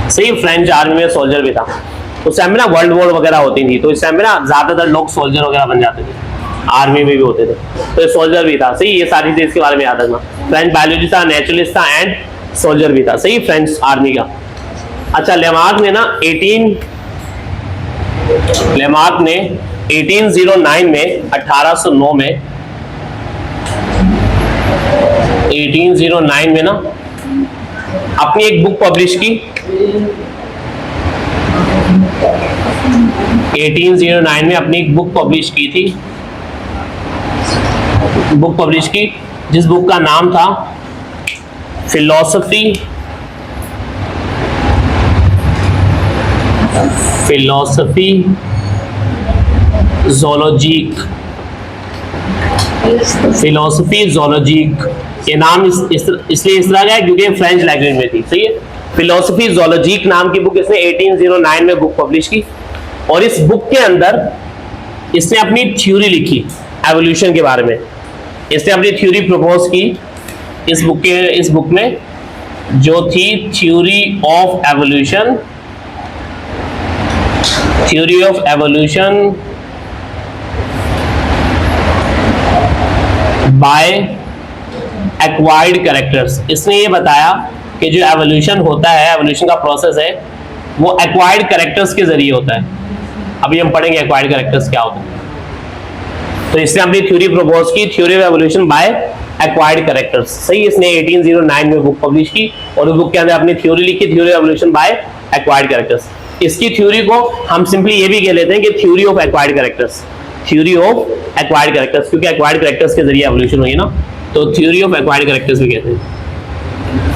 सही, फ्रेंच आर्मी में सोल्जर भी था। उस टाइम में ना वर्ल्ड वॉर वगैरह होती थी, तो इस टाइम में ना ज्यादातर लोग सोल्जर वगैरह बन जाते थे, आर्मी में भी होते थे, तो ये सोल्जर भी था, सही। ये सारी चीज इसके बारे में याद रखना। फ्रेंच बायोलॉजिस्ट था, नेचुरलिस्ट था एंड सोल्जर भी था, सही, फ्रेंच आर्मी का। अच्छा, लेमार्क ने 1809 में 1809 में 1809 में ना अपनी एक बुक पब्लिश की। 1809 में अपनी एक बुक पब्लिश की थी, बुक पब्लिश की जिस बुक का नाम था फिलॉसफी ज़ोलॉजिक। फिलॉसफी ज़ोलॉजिक, ये नाम इसलिए इस तरह का है क्योंकि फ्रेंच लैंग्वेज में थी, सही है। फिलॉसफी ज़ोलॉजिक नाम की बुक इसने 1809 में बुक पब्लिश की, और इस बुक के अंदर इसने अपनी थ्योरी लिखी एवोल्यूशन के बारे में। इसने अपनी थ्योरी प्रपोज की इस बुक में, जो थी theory of evolution by acquired characters. इसने ये बताया कि जो एवोल्यूशन होता है, एवोल्यूशन का प्रोसेस है, वो एक्वायर्ड कैरेक्टर्स के जरिए होता है। अभी हम पढ़ेंगे एक्वायर्ड कैरेक्टर्स क्या होता है। तो इसने अपनी थ्योरी प्रपोज की, theory of evolution by acquired characters, सही। इसने 1809 में बुक पब्लिश की और उस बुक के अंदर अपनी थ्योरी लिखी, theory of evolution by acquired characters. इसकी थ्योरी को हम सिंपली ये भी कह लेते हैं कि theory of acquired characters, theory of acquired characters, क्योंकि एक्वायर्ड कैरेक्टर्स के जरिए एवोल्यूशन हुई ना, तो थ्योरी ऑफ एक्वायर्ड कैरेक्टर्स भी कहते हैं।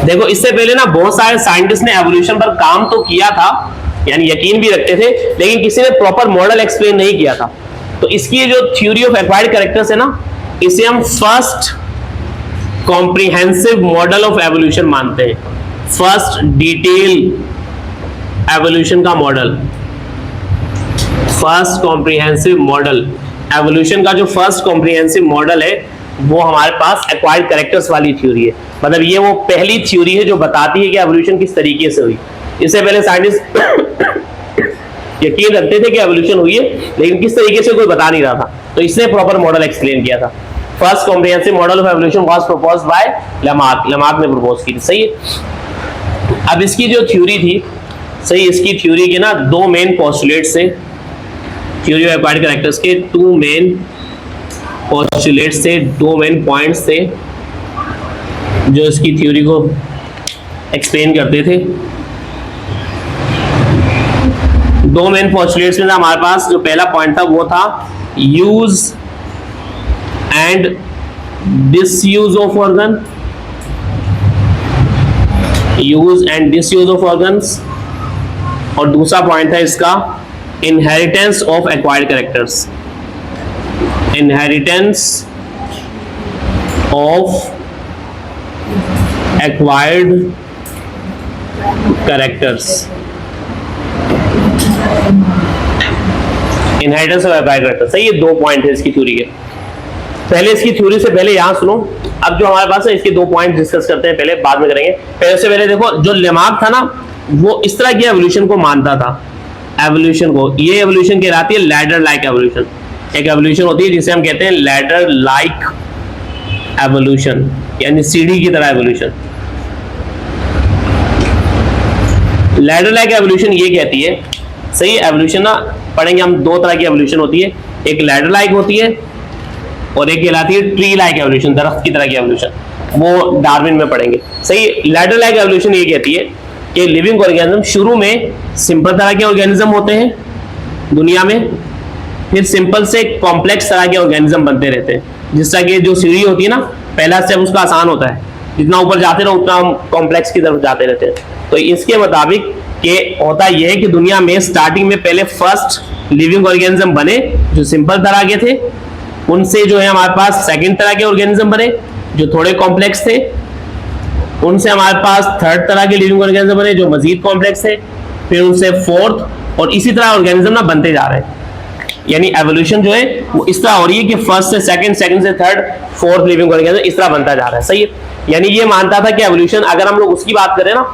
देखो, इससे पहले ना बहुत सारे साइंटिस्ट ने एवोल्यूशन पर काम तो किया था, यानी यकीन भी रखते थे, लेकिन किसी ने प्रॉपर मॉडल एक्सप्लेन नहीं किया था। तो इसकी जो थ्योरी ऑफ एक्वायर्ड कैरेक्टर्स है ना, इसे हम first comprehensive model of evolution मानते हैं, फर्स्ट डिटेल एवोल्यूशन का model, first comprehensive model evolution का जो फर्स्ट कॉम्प्रिहेंसिव मॉडल है वो हमारे पास एक्वायर्ड कैरेक्टर्स वाली थ्योरी है। मतलब ये वो पहली थ्योरी है जो बताती है कि एवोल्यूशन किस तरीके से हुई। इससे पहले साइंटिस्ट यकीन रखते थे कि एवोल्यूशन हुई है, लेकिन किस तरीके से कोई बता नहीं रहा था, तो इसने प्रॉपर मॉडल एक्सप्लेन किया था। First comprehensive model of evolution was proposed by Lamarck ने प्रपोज की, सही है। अब इसकी जो थ्योरी थी, सही, इसकी थ्योरी के ना दो मेन पोस्टुलेट्स थे, थ्योरी ऑफ एक्वायर्ड कैरेक्टर्स के टू मेन पोस्टुलेट्स थे, दो मेन पॉइंट्स थे जो इसकी थ्योरी को एक्सप्लेन करते थे। दो मेन पोस्टुलेट्स में हमारे पास जो पहला पॉइंट था वो था use and disuse of organ, use and disuse of organs, और दूसरा पॉइंट है इसका inheritance of acquired characters, inheritance of acquired characters, inheritance of acquired characters, सही। ये दो पॉइंट है इसकी थ्योरी के। पहले इसकी थ्योरी से पहले यहां सुनो, अब जो हमारे पास है इसके दो पॉइंट डिस्कस करते हैं, पहले बाद में करेंगे। पहले से पहले देखो, जो लेमार्क था ना वो इस तरह की एवोल्यूशन को मानता था, एवोल्यूशन को, ये एवोल्यूशन कहलाती है लैडर लाइक एवोल्यूशन। एक एवोल्यूशन होती है जिसे हम कहते हैं लैडर लाइक एवोल्यूशन, यानी सीढ़ी की तरह एवोल्यूशन। लैडर लाइक एवोल्यूशन ये कहती है, सही, एवोल्यूशन ना पढ़ेंगे हम, दो तरह की एवोल्यूशन होती है, एक लैडर लाइक होती है और एक कहलाती है ट्री लाइक एवोल्यूशन, दरख्त की तरह की एवोल्यूशन, वो डार्विन में पढ़ेंगे, सही। लैडर लाइक एवोल्यूशन ये कहती है कि लिविंग ऑर्गेनिज्म शुरू में सिंपल तरह के ऑर्गेनिज्म होते हैं दुनिया में, फिर सिंपल से कॉम्प्लेक्स तरह के ऑर्गेनिज्म बनते रहते हैं। जिस तरह की जो सीढ़ी होती है ना, पहला स्टेप उसका आसान होता है, जितना ऊपर जाते रहो उतना हम कॉम्प्लेक्स की तरफ जाते रहते हैं। तो इसके मुताबिक कि होता यह है कि दुनिया में स्टार्टिंग में पहले फर्स्ट लिविंग ऑर्गेनिज्म बने जो सिंपल तरह के थे, उनसे जो है हमारे पास सेकंड तरह के ऑर्गेनिज्म बने जो थोड़े कॉम्प्लेक्स थे, उनसे हमारे पास थर्ड तरह के लिविंग ऑर्गेनिज्म बने जो मजीद कॉम्प्लेक्स थे, फिर उनसे फोर्थ, और इसी तरह ऑर्गेनिज्म ना बनते जा रहे हैं। यानी एवोल्यूशन जो है वो इस तरह हो रही है कि फर्स्ट से सेकंड, सेकंड से थर्ड, फोर्थ लिविंग ऑर्गेनिज्म इस तरह बनता जा रहा है। सही है, यानी ये मानता था कि एवोल्यूशन, अगर हम लोग उसकी बात करें ना,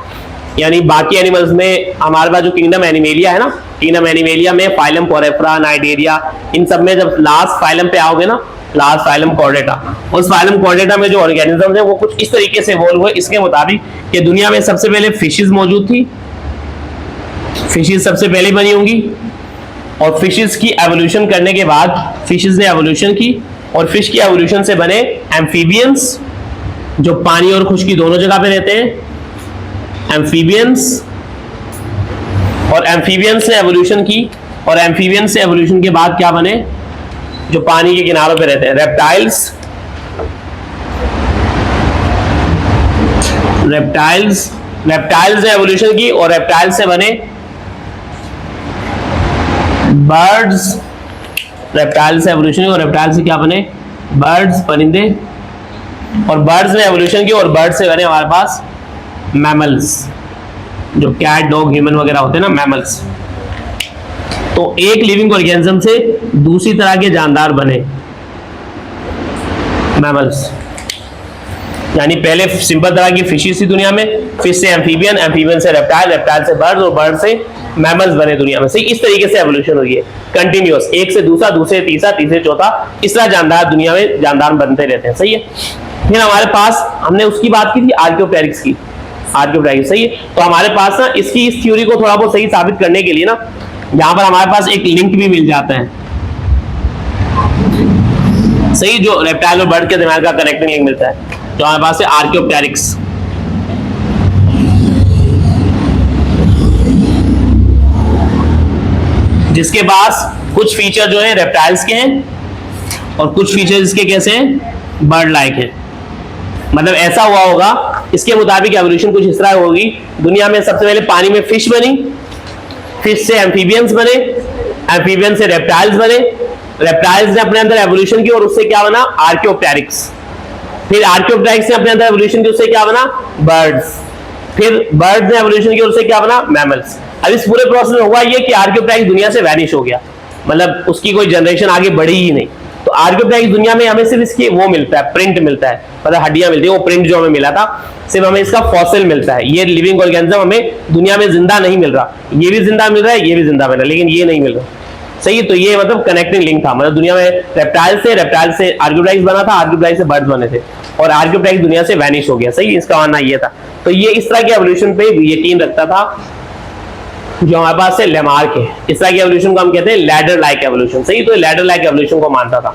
यानी बाकी एनिमल्स में हमारे पास जो किंगडम एनिमेलिया है ना, किंगडम एनिमेलिया में फाइलम पोरेफ्रा, नाइडेरिया, इन सब में जब लास्ट फाइलम पे आओगे ना, लास्ट फाइलम कॉर्डेटा, उस फाइलम कॉर्डेटा में जो ऑर्गेनिज्म है वो कुछ इस तरीके से इवॉल्व हुए इसके मुताबिक कि दुनिया में सबसे पहले फिशेस मौजूद थी, फिशेस सबसे पहले बनी होंगी, और फिशेस की एवोल्यूशन करने के बाद फिशेस ने एवोल्यूशन की, और फिश की एवोल्यूशन से बने एम्फीबियंस जो पानी और खुश्की दोनों जगह पे रहते हैं, एम्फीबियंस, और एम्फीबियंस ने एवोल्यूशन की, और एम्फीबियंस से एवोल्यूशन के बाद क्या बने, जो पानी के किनारों पे रहते हैं, रेप्टाइल्स, रेप्टाइल्स, रेप्टाइल्स ने एवोल्यूशन की, और रेप्टाइल्स से बने बर्ड्स, रेप्टाइल्स से एवोल्यूशन की, और रेप्टाइल्स से क्या बने, बर्ड्स, परिंदे, और बर्ड्स ने एवोल्यूशन की, और बर्ड्स से बने हमारे पास मैमल्स, जो कैट, डॉग, ह्यूमन वगैरह होते हैं ना, मैमल्स। तो एक लिविंग ऑर्गेनिज्म से दूसरी तरह के जानदार बने मैमल्स, यानी पहले सिंपल तरह की फिशेस थी दुनिया में, फिश से एम्फीबियन, एम्फीबियन से रेप्टाइल, रेप्टाइल से बर्ड्स, और बर्ड से मैमल्स बने दुनिया में। सही, इस तरीके से एवोल्यूशन हुई है कंटिन्यूअस, एक से दूसरा, दूसरे तीसरा, तीसरे चौथा, इस तरह जानदार दुनिया में जानदार बनते रहते हैं। सही है, फिर हमारे पास, हमने उसकी बात की थी आर्कियोप्टेरिक्स की, आर्कियोप्टेरिक्स। सही है, तो हमारे पास ना इसकी इस थ्योरी को थोड़ा बहुत सही साबित करने के लिए ना यहां पर हमारे पास एक लिंक भी मिल जाता है। सही, जो रेप्टाइल और बर्ड के दरमियान का कनेक्टिंग लिंक मिलता है, तो हमारे पास है आर्कियोप्टेरिक्स। जिसके पास कुछ फीचर जो है रेप्टाइल्स के हैं और कुछ फीचर इसके कैसे हैं, बर्ड लाइक है। मतलब ऐसा हुआ होगा, इसके मुताबिक एवोल्यूशन कुछ इस तरह होगी, दुनिया में सबसे पहले पानी में फिश बनी, फिश से एम्फीबियंस बने, एम्फीबियंस से रेप्टाइल्स बने, रेप्टाइल्स ने अपने अंदर एवोल्यूशन की और उससे क्या बना, आर्कियोप्टेरिक्स, फिर आर्कियोप्टेरिक्स ने अपने अंदर एवोल्यूशन की, उससे क्या बना, बर्ड्स, फिर बर्ड्स ने एवोल्यूशन की और उससे क्या बना, मैमल्स। अब इस पूरे प्रोसेस में हुआ ये कि आर्कियोप्टेरिक्स दुनिया से वैनिश हो गया, मतलब उसकी कोई जनरेशन आगे बढ़ी ही नहीं। तो आर्कियोप्टेरिक्स दुनिया में हमें सिर्फ इसकी वो मिलता है, प्रिंट मिलता है, मतलब हड्डियां मिलती है, वो प्रिंट जो हमें मिला था, सिर्फ हमें इसका फॉसिल मिलता है। ये लिविंग ऑर्गेनिज्म हमें दुनिया में जिंदा नहीं मिल रहा, ये भी जिंदा मिल रहा है, ये भी जिंदा मिल रहा है, लेकिन ये नहीं मिल रहा। सही, तो ये मतलब कनेक्टिंग लिंक था, मतलब दुनिया में रेप्टाइल से आर्कियोप्टेरिक्स बना था, आर्कियोप्टेरिक्स से बर्ड्स बने थे, और आर्कियोप्टेरिक्स दुनिया से वैनिश हो गया। सही, इसका मानना ये था। तो ये इस तरह के एवोल्यूशन पे यकीन रखता था जो हमारे पास है लेमार्क है। इस तरह की एवोल्यूशन को हम कहते हैं लैडर लाइक एवोल्यूशन। सही, तो लैडर लाइक एवोल्यूशन को मानता था।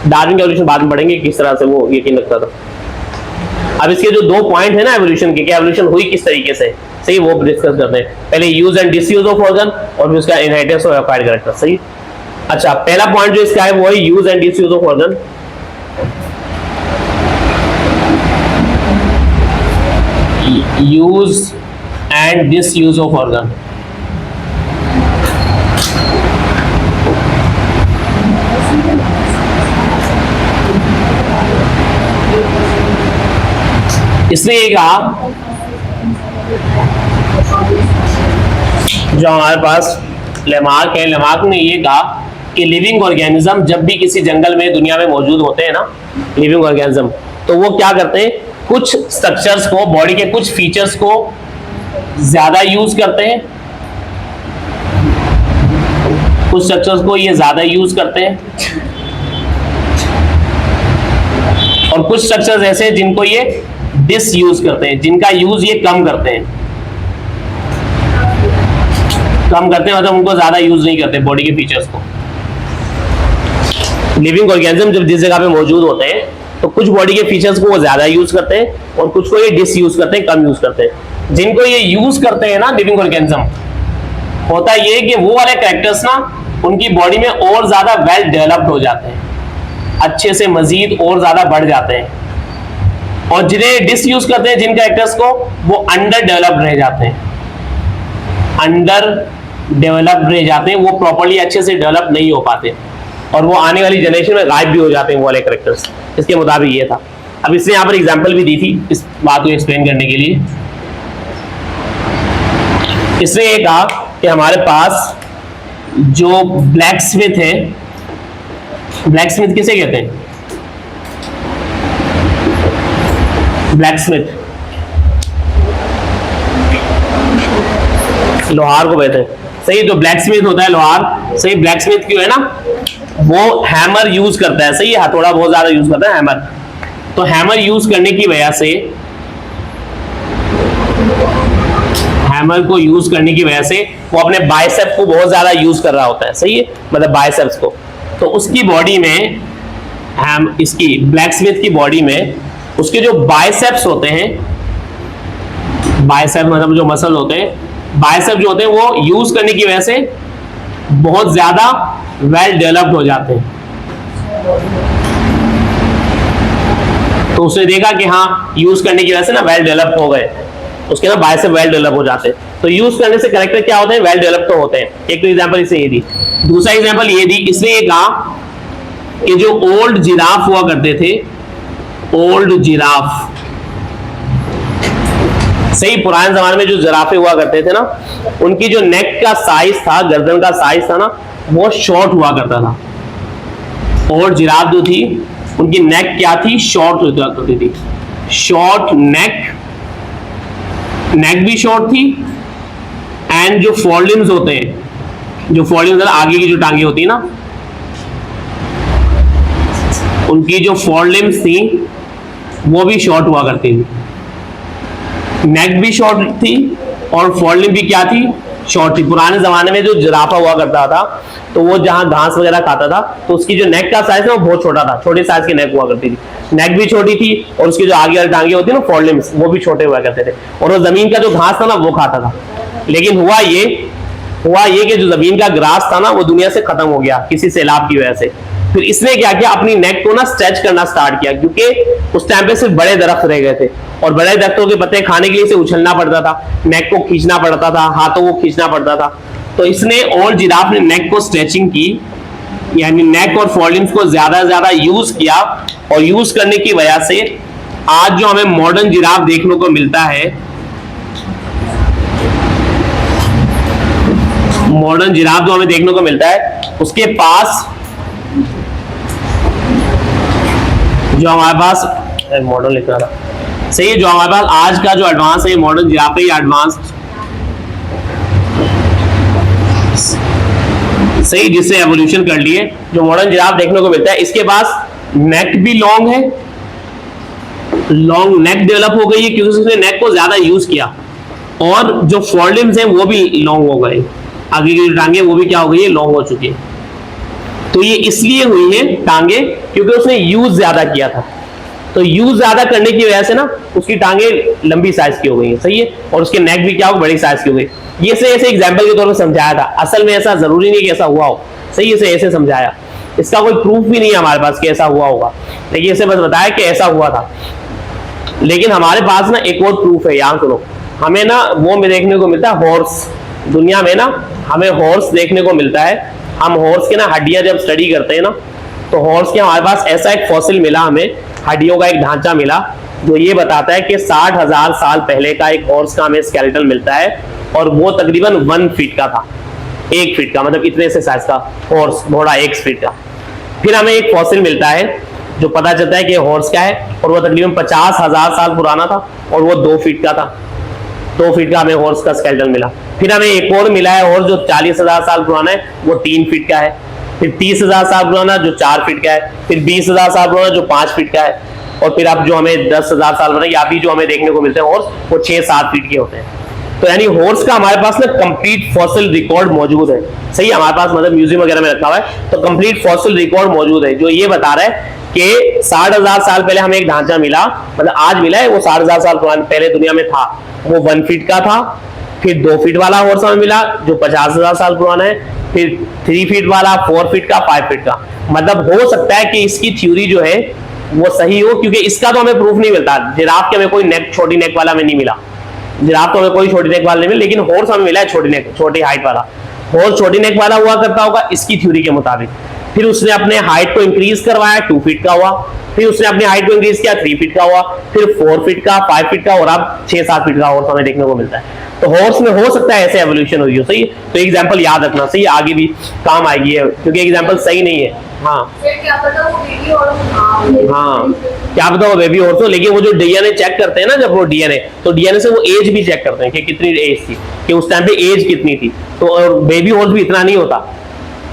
डार्विन की एवोल्यूशन बाद में पढ़ेंगे किस तरह से वो यकीन रखता था। अब इसके जो दो पॉइंट है ना एवोल्यूशन के, क्या एवोल्यूशन हुई किस तरीके से, सही, वो डिस्कस करते हैं। पहले use and disuse of organ और फिर उसका इनहेरिटेंस ऑफ एक्वायर्ड कैरेक्टर। सही, अच्छा, पहला पॉइंट जो इसका है वो है use and disuse of organ. Use and disuse of organ. इसने ये कहा, जो हमारे पास लेमार्क है, लेमार्क ने ये कहा कि लिविंग ऑर्गेनिज्म जब भी किसी जंगल में दुनिया में मौजूद होते हैं ना, लिविंग ऑर्गेनिज्म, तो वो क्या करते हैं, कुछ स्ट्रक्चर्स को, बॉडी के कुछ फीचर्स को ज्यादा यूज करते हैं, कुछ स्ट्रक्चर्स को ये ज्यादा यूज करते हैं, और कुछ स्ट्रक्चर्स ऐसे हैं जिनको ये डिस यूज करते हैं, जिनका यूज ये कम करते हैं। कम करते हैं मतलब उनको ज्यादा यूज नहीं करते बॉडी के फीचर्स को। लिविंग ऑर्गेनिज्म जब जिस जगह पे मौजूद होते हैं तो कुछ बॉडी के फीचर्स को वो ज्यादा यूज करते हैं और कुछ को ये डिस यूज करते हैं, कम यूज करते हैं। जिनको ये यूज करते हैं ना लिविंग ऑर्गेनिज्म, होता ये कि वो वाले कैरेक्टर्स ना उनकी बॉडी में और ज्यादा वेल डेवलप्ड हो जाते हैं, अच्छे से मजीद और ज्यादा बढ़ जाते हैं, और जिन्हें डिस यूज करते हैं जिन कैरेक्टर्स को, वो अंडर डेवलप्ड रह जाते हैं, अंडर डेवलप्ड रह जाते हैं, वो प्रॉपर्ली अच्छे से डेवलप नहीं हो पाते और वो आने वाली जनरेशन में गायब भी हो जाते हैं वो वाले कैरेक्टर्स। इसके मुताबिक ये था। अब इसने यहाँ पर एग्जांपल भी दी थी इस बात को एक्सप्लेन करने के लिए। इसने ये कहा कि हमारे पास जो ब्लैक स्मिथ है, ब्लैक स्मिथ किसे कहते हैं? ब्लैक स्मिथ लोहार को कहते हैं, सही। जो ब्लैक स्मिथ होता है लोहार, सही। ब्लैक स्मिथ क्यों है ना, वो हैमर यूज करता है, सही है, हथौड़ा बहुत ज्यादा यूज करता है, हैमर। तो हैमर यूज करने की वजह से, हैमर को यूज करने की वजह से वो अपने बाइसेप को बहुत ज्यादा यूज कर रहा होता है, सही है, मतलब बाइसेप्स को। तो उसकी बॉडी में, इसकी ब्लैक स्मिथ की बॉडी में उसके जो बाइसेप्स होते हैं, बाइसेप मतलब जो मसल होते हैं, बाइसेप जो होते हैं वो यूज करने की वजह से बहुत ज्यादा वेल डेवलप्ड हो जाते हैं। तो उसने देखा कि हाँ, यूज करने की वजह से ना वेल डेवलप हो गए, उसके ना बाइसेप वेल डेवलप हो जाते हैं। तो यूज करने से कैरेक्टर क्या होते हैं, वेल डेवलप तो होते हैं। एक तो एग्जांपल इसने ये दी। दूसरा एग्जांपल ये दी, इसने ये कहा कि जो ओल्ड जिराफ हुआ करते थे, ओल्ड जिराफ, सही, पुराने जमाने में जो जिराफे हुआ करते थे ना, उनकी जो नेक का साइज था, गर्दन का साइज था ना, वो शॉर्ट हुआ करता था। और जिराफ जो थी उनकी नेक क्या थी, शॉर्ट होती थी, शॉर्ट नेक, नेक भी शॉर्ट थी। एंड जो फोरलिम्स होते हैं, जो फोरलिम्स आगे की जो टांगे होती है ना, उनकी जो फोरलिम्स थी वो भी शॉर्ट हुआ करती थी, नेक भी शॉर्ट थी और फोरलिम्ब भी क्या थी, शॉर्ट थी। पुराने जमाने में जो जिराफा हुआ करता था, तो वो जहां घास वगैरह खाता था, तो उसकी जो नेक का साइज था वो बहुत छोटा था, छोटे साइज की नेक हुआ करती थी, नेक भी छोटी थी और उसकी जो आगे वाली टांगे होती है ना, फोरलिम्स, वो भी छोटे हुआ करते थे। और वो जमीन का जो घास था ना वो खाता था। लेकिन हुआ ये कि जो जमीन का ग्रास था ना, वो दुनिया से खत्म हो गया किसी सैलाब की वजह से। फिर इसने क्या किया, अपनी नेक को ना स्ट्रेच करना स्टार्ट किया, क्योंकि उस टाइम पे सिर्फ बड़े दरख्त रह गए थे और बड़े दरख्तों के पत्ते खाने के लिए इसे उछलना पड़ता था, नेक को खींचना पड़ता था, हाथों को खींचना पड़ता था। तो इसने ओल्ड जिराफ ने नेक को स्ट्रेचिंग की, यानी नेक और फोरलिम्स को ज्यादा से ज्यादा यूज किया, और यूज करने की वजह से आज जो हमें मॉडर्न जिराफ देखने को मिलता है, मॉडर्न जिराफ जो हमें देखने को मिलता है, उसके पास जो हमारे पास मॉडर्न लिख रहा था, सही है, जो हमारे पास आज का जो एडवांस है, मॉडर्न जिराफ है, एडवांस, सही, जिससे एवोल्यूशन कर लिए, जो मॉडर्न जिराफ देखने को मिलता है, इसके पास नेक भी लॉन्ग है, लॉन्ग नेक डेवलप हो गई है क्योंकि उसने नेक को ज्यादा यूज किया, और जो फोरलिम्स हैं वो भी लॉन्ग हो गए, आगे की जो टांगे वो भी क्या हो गई है, लॉन्ग हो चुकी है। तो ये इसलिए हुई है टांगे क्योंकि उसने यूज ज्यादा किया था। तो यूज ज्यादा करने की वजह से ना उसकी टांगे लंबी साइज की हो गई है, सही है, और उसके नेक भी क्या हो, बड़ी साइज की हो गई। ये से ऐसे एग्जांपल के तौर पर समझाया था, असल में ऐसा जरूरी नहीं कि ऐसा हुआ हो, सही, इसे ऐसे समझाया, इसका कोई प्रूफ भी नहीं है हमारे पास कि ऐसा हुआ होगा, लेकिन इसे बस बताया कि ऐसा हुआ था। लेकिन हमारे पास ना एक और प्रूफ है, यहाँ सुनो, हमें ना वो में देखने को मिलता है हॉर्स, दुनिया में ना हमें हॉर्स देखने को मिलता है। हम हॉर्स के ना हड्डियां जब स्टडी करते हैं ना, तो हॉर्स के हमारे पास ऐसा एक फॉसिल मिला, हमें हड्डियों का एक ढांचा मिला जो ये बताता है कि 60,000 साल पहले का एक हॉर्स का हमें स्केलेटन मिलता है, और वो तकरीबन 1 फीट का था, 1 फीट का, मतलब इतने से साइज का हॉर्स, घोड़ा 1 फीट का। फिर हमें एक फॉसिल मिलता है जो पता चलता है कि हॉर्स क्या है, और वो तकरीबन 50,000 साल पुराना था और वो 2 फीट का था, 2 फीट का हमें हॉर्स का स्केलेटन मिला। फिर हमें एक और मिला है हॉर्स जो 40,000 साल पुराना है, वो 3 फीट का है। फिर 30,000 साल पुराना जो 4 फीट का है। फिर 20,000 साल पुराना जो 5 फीट का है। और फिर अब जो हमें 10,000 साल पुराना या भी जो हमें देखने को मिलते हैं हॉर्स, वो 6-7 फीट के होते हैं। तो यानी हॉर्स का हमारे पास ना कंप्लीट फॉसिल रिकॉर्ड मौजूद है, सही, हमारे पास मतलब म्यूजियम वगैरह में रखा हुआ है, तो कंप्लीट फॉसिल रिकॉर्ड मौजूद है जो ये बता रहा है कि 60,000 साल पहले हमें एक ढांचा मिला, मतलब आज मिला है, वो 60,000 साल पहले दुनिया में था, वो 1 फीट का था। फिर 2 फीट वाला हॉर्स हमें मिला जो 50,000 साल पुराना है। फिर 3 फीट वाला, 4 फीट का, 5 फीट का। मतलब हो सकता है कि इसकी थ्योरी जो है वो सही हो, क्योंकि इसका तो हमें प्रूफ नहीं मिलता। जिराफ के हमें कोई नेक, छोटी नेक वाला हमें नहीं मिला, जिराफ तो हमें कोई छोटी नेक वाला नहीं मिला, लेकिन हॉर्स हमें मिला है छोटी नेक, छोटी हाइट वाला। हॉर्स छोटी नेक वाला हुआ करता होगा इसकी थ्योरी के मुताबिक। फिर उसने अपने हाइट को इंक्रीज करवाया, 2 फीट का हुआ। फिर उसने अपनी हाइट को इंक्रीज किया, 3 फीट का हुआ, फिर 4 फीट का, 5 फीट का, और अब 6-7 फीट का हॉर्स हमें देखने को मिलता है। तो हॉर्स में हो सकता है ऐसे एवोल्यूशन हुई हो, सही। तो एग्जांपल याद रखना, सही, आगे भी काम आएगी है, क्योंकि एग्जांपल सही नहीं है। हाँ क्या पता वो बेबी और हाँ, क्या पता वो बेबी हॉर्स हो, लेकिन वो जो डीएनए चेक करते हैं ना, जब वो डीएनए, तो डीएनए से वो एज भी चेक करते हैं कि कितनी एज थी, कि उस टाइम पे एज कितनी थी। तो और बेबी हॉर्स भी इतना नहीं होता,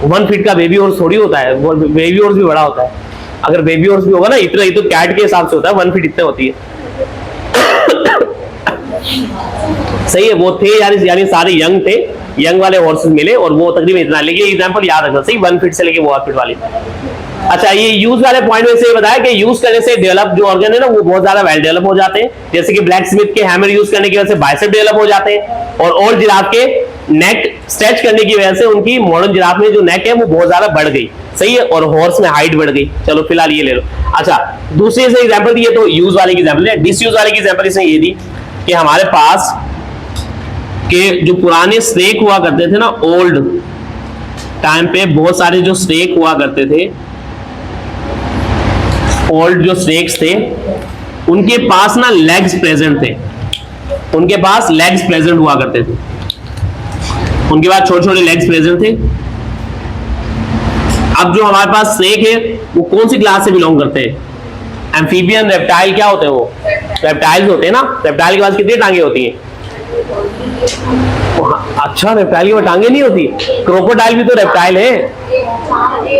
1 फीट का बेबी हॉर्स थोड़ी होता है, वो बेबी हॉर्स भी बड़ा होता है। अगर बेबी हॉर्स भी होगा ना इतना ही, तो कैट के हिसाब से होता है, 1 फीट इतने होती है। सही है, वो थे यानी सारे यंग थे, यंग वाले हॉर्सेस मिले और वो तकरीबन इतना, लेकिन एग्जांपल याद रखना, सही, 1 फीट से लेके वो 8 फीट वाली। अच्छा, ये यूज वाले पॉइंट में से ये बताया कि यूज करने से डेवलप जो ऑर्गन है ना, वो बहुत ज्यादा वेल डेवलप हो जाते हैं। जैसे कि ब्लैक स्मिथ के हैमर यूज करने की वजह से बाइसेप डेवलप हो जाते हैं, और ओल्ड जिराफ के नेक स्ट्रेच करने की वजह से उनकी मॉडर्न जिराफ में जो नेक है वो बहुत ज्यादा बढ़ गई, सही है, और हॉर्स में हाइट बढ़ गई। चलो फिलहाल ये ले लो। अच्छा, दूसरे से एग्जांपल दी है, तो यूज वाले की एग्जांपल है। डिसयूज वाले की एग्जांपल इसने ये दी कि हमारे पास के जो पुराने स्नेक हुआ करते थे ना, ओल्ड टाइम पे बहुत सारे जो स्नेक हुआ करते थे, ओल्ड जो स्नेक्स थे, उनके पास ना लेग्स प्रेजेंट थे, उनके पास लेग्स प्रेजेंट हुआ करते थे, उनके पास छोटे छोटे लेग्स प्रेजेंट थे। अब जो हमारे पास स्नेक है वो कौन सी क्लास से बिलोंग करते हैं? एम्फीबियन, रेप्टाइल, क्या होते हैं वो? रेप्टाइल्स होते हैं ना। रेप्टाइल के पास कितनी टांगे होती हैं? अच्छा, रेप्टाइल की टांगे नहीं होती? क्रोकोडाइल भी तो रेप्टाइल है।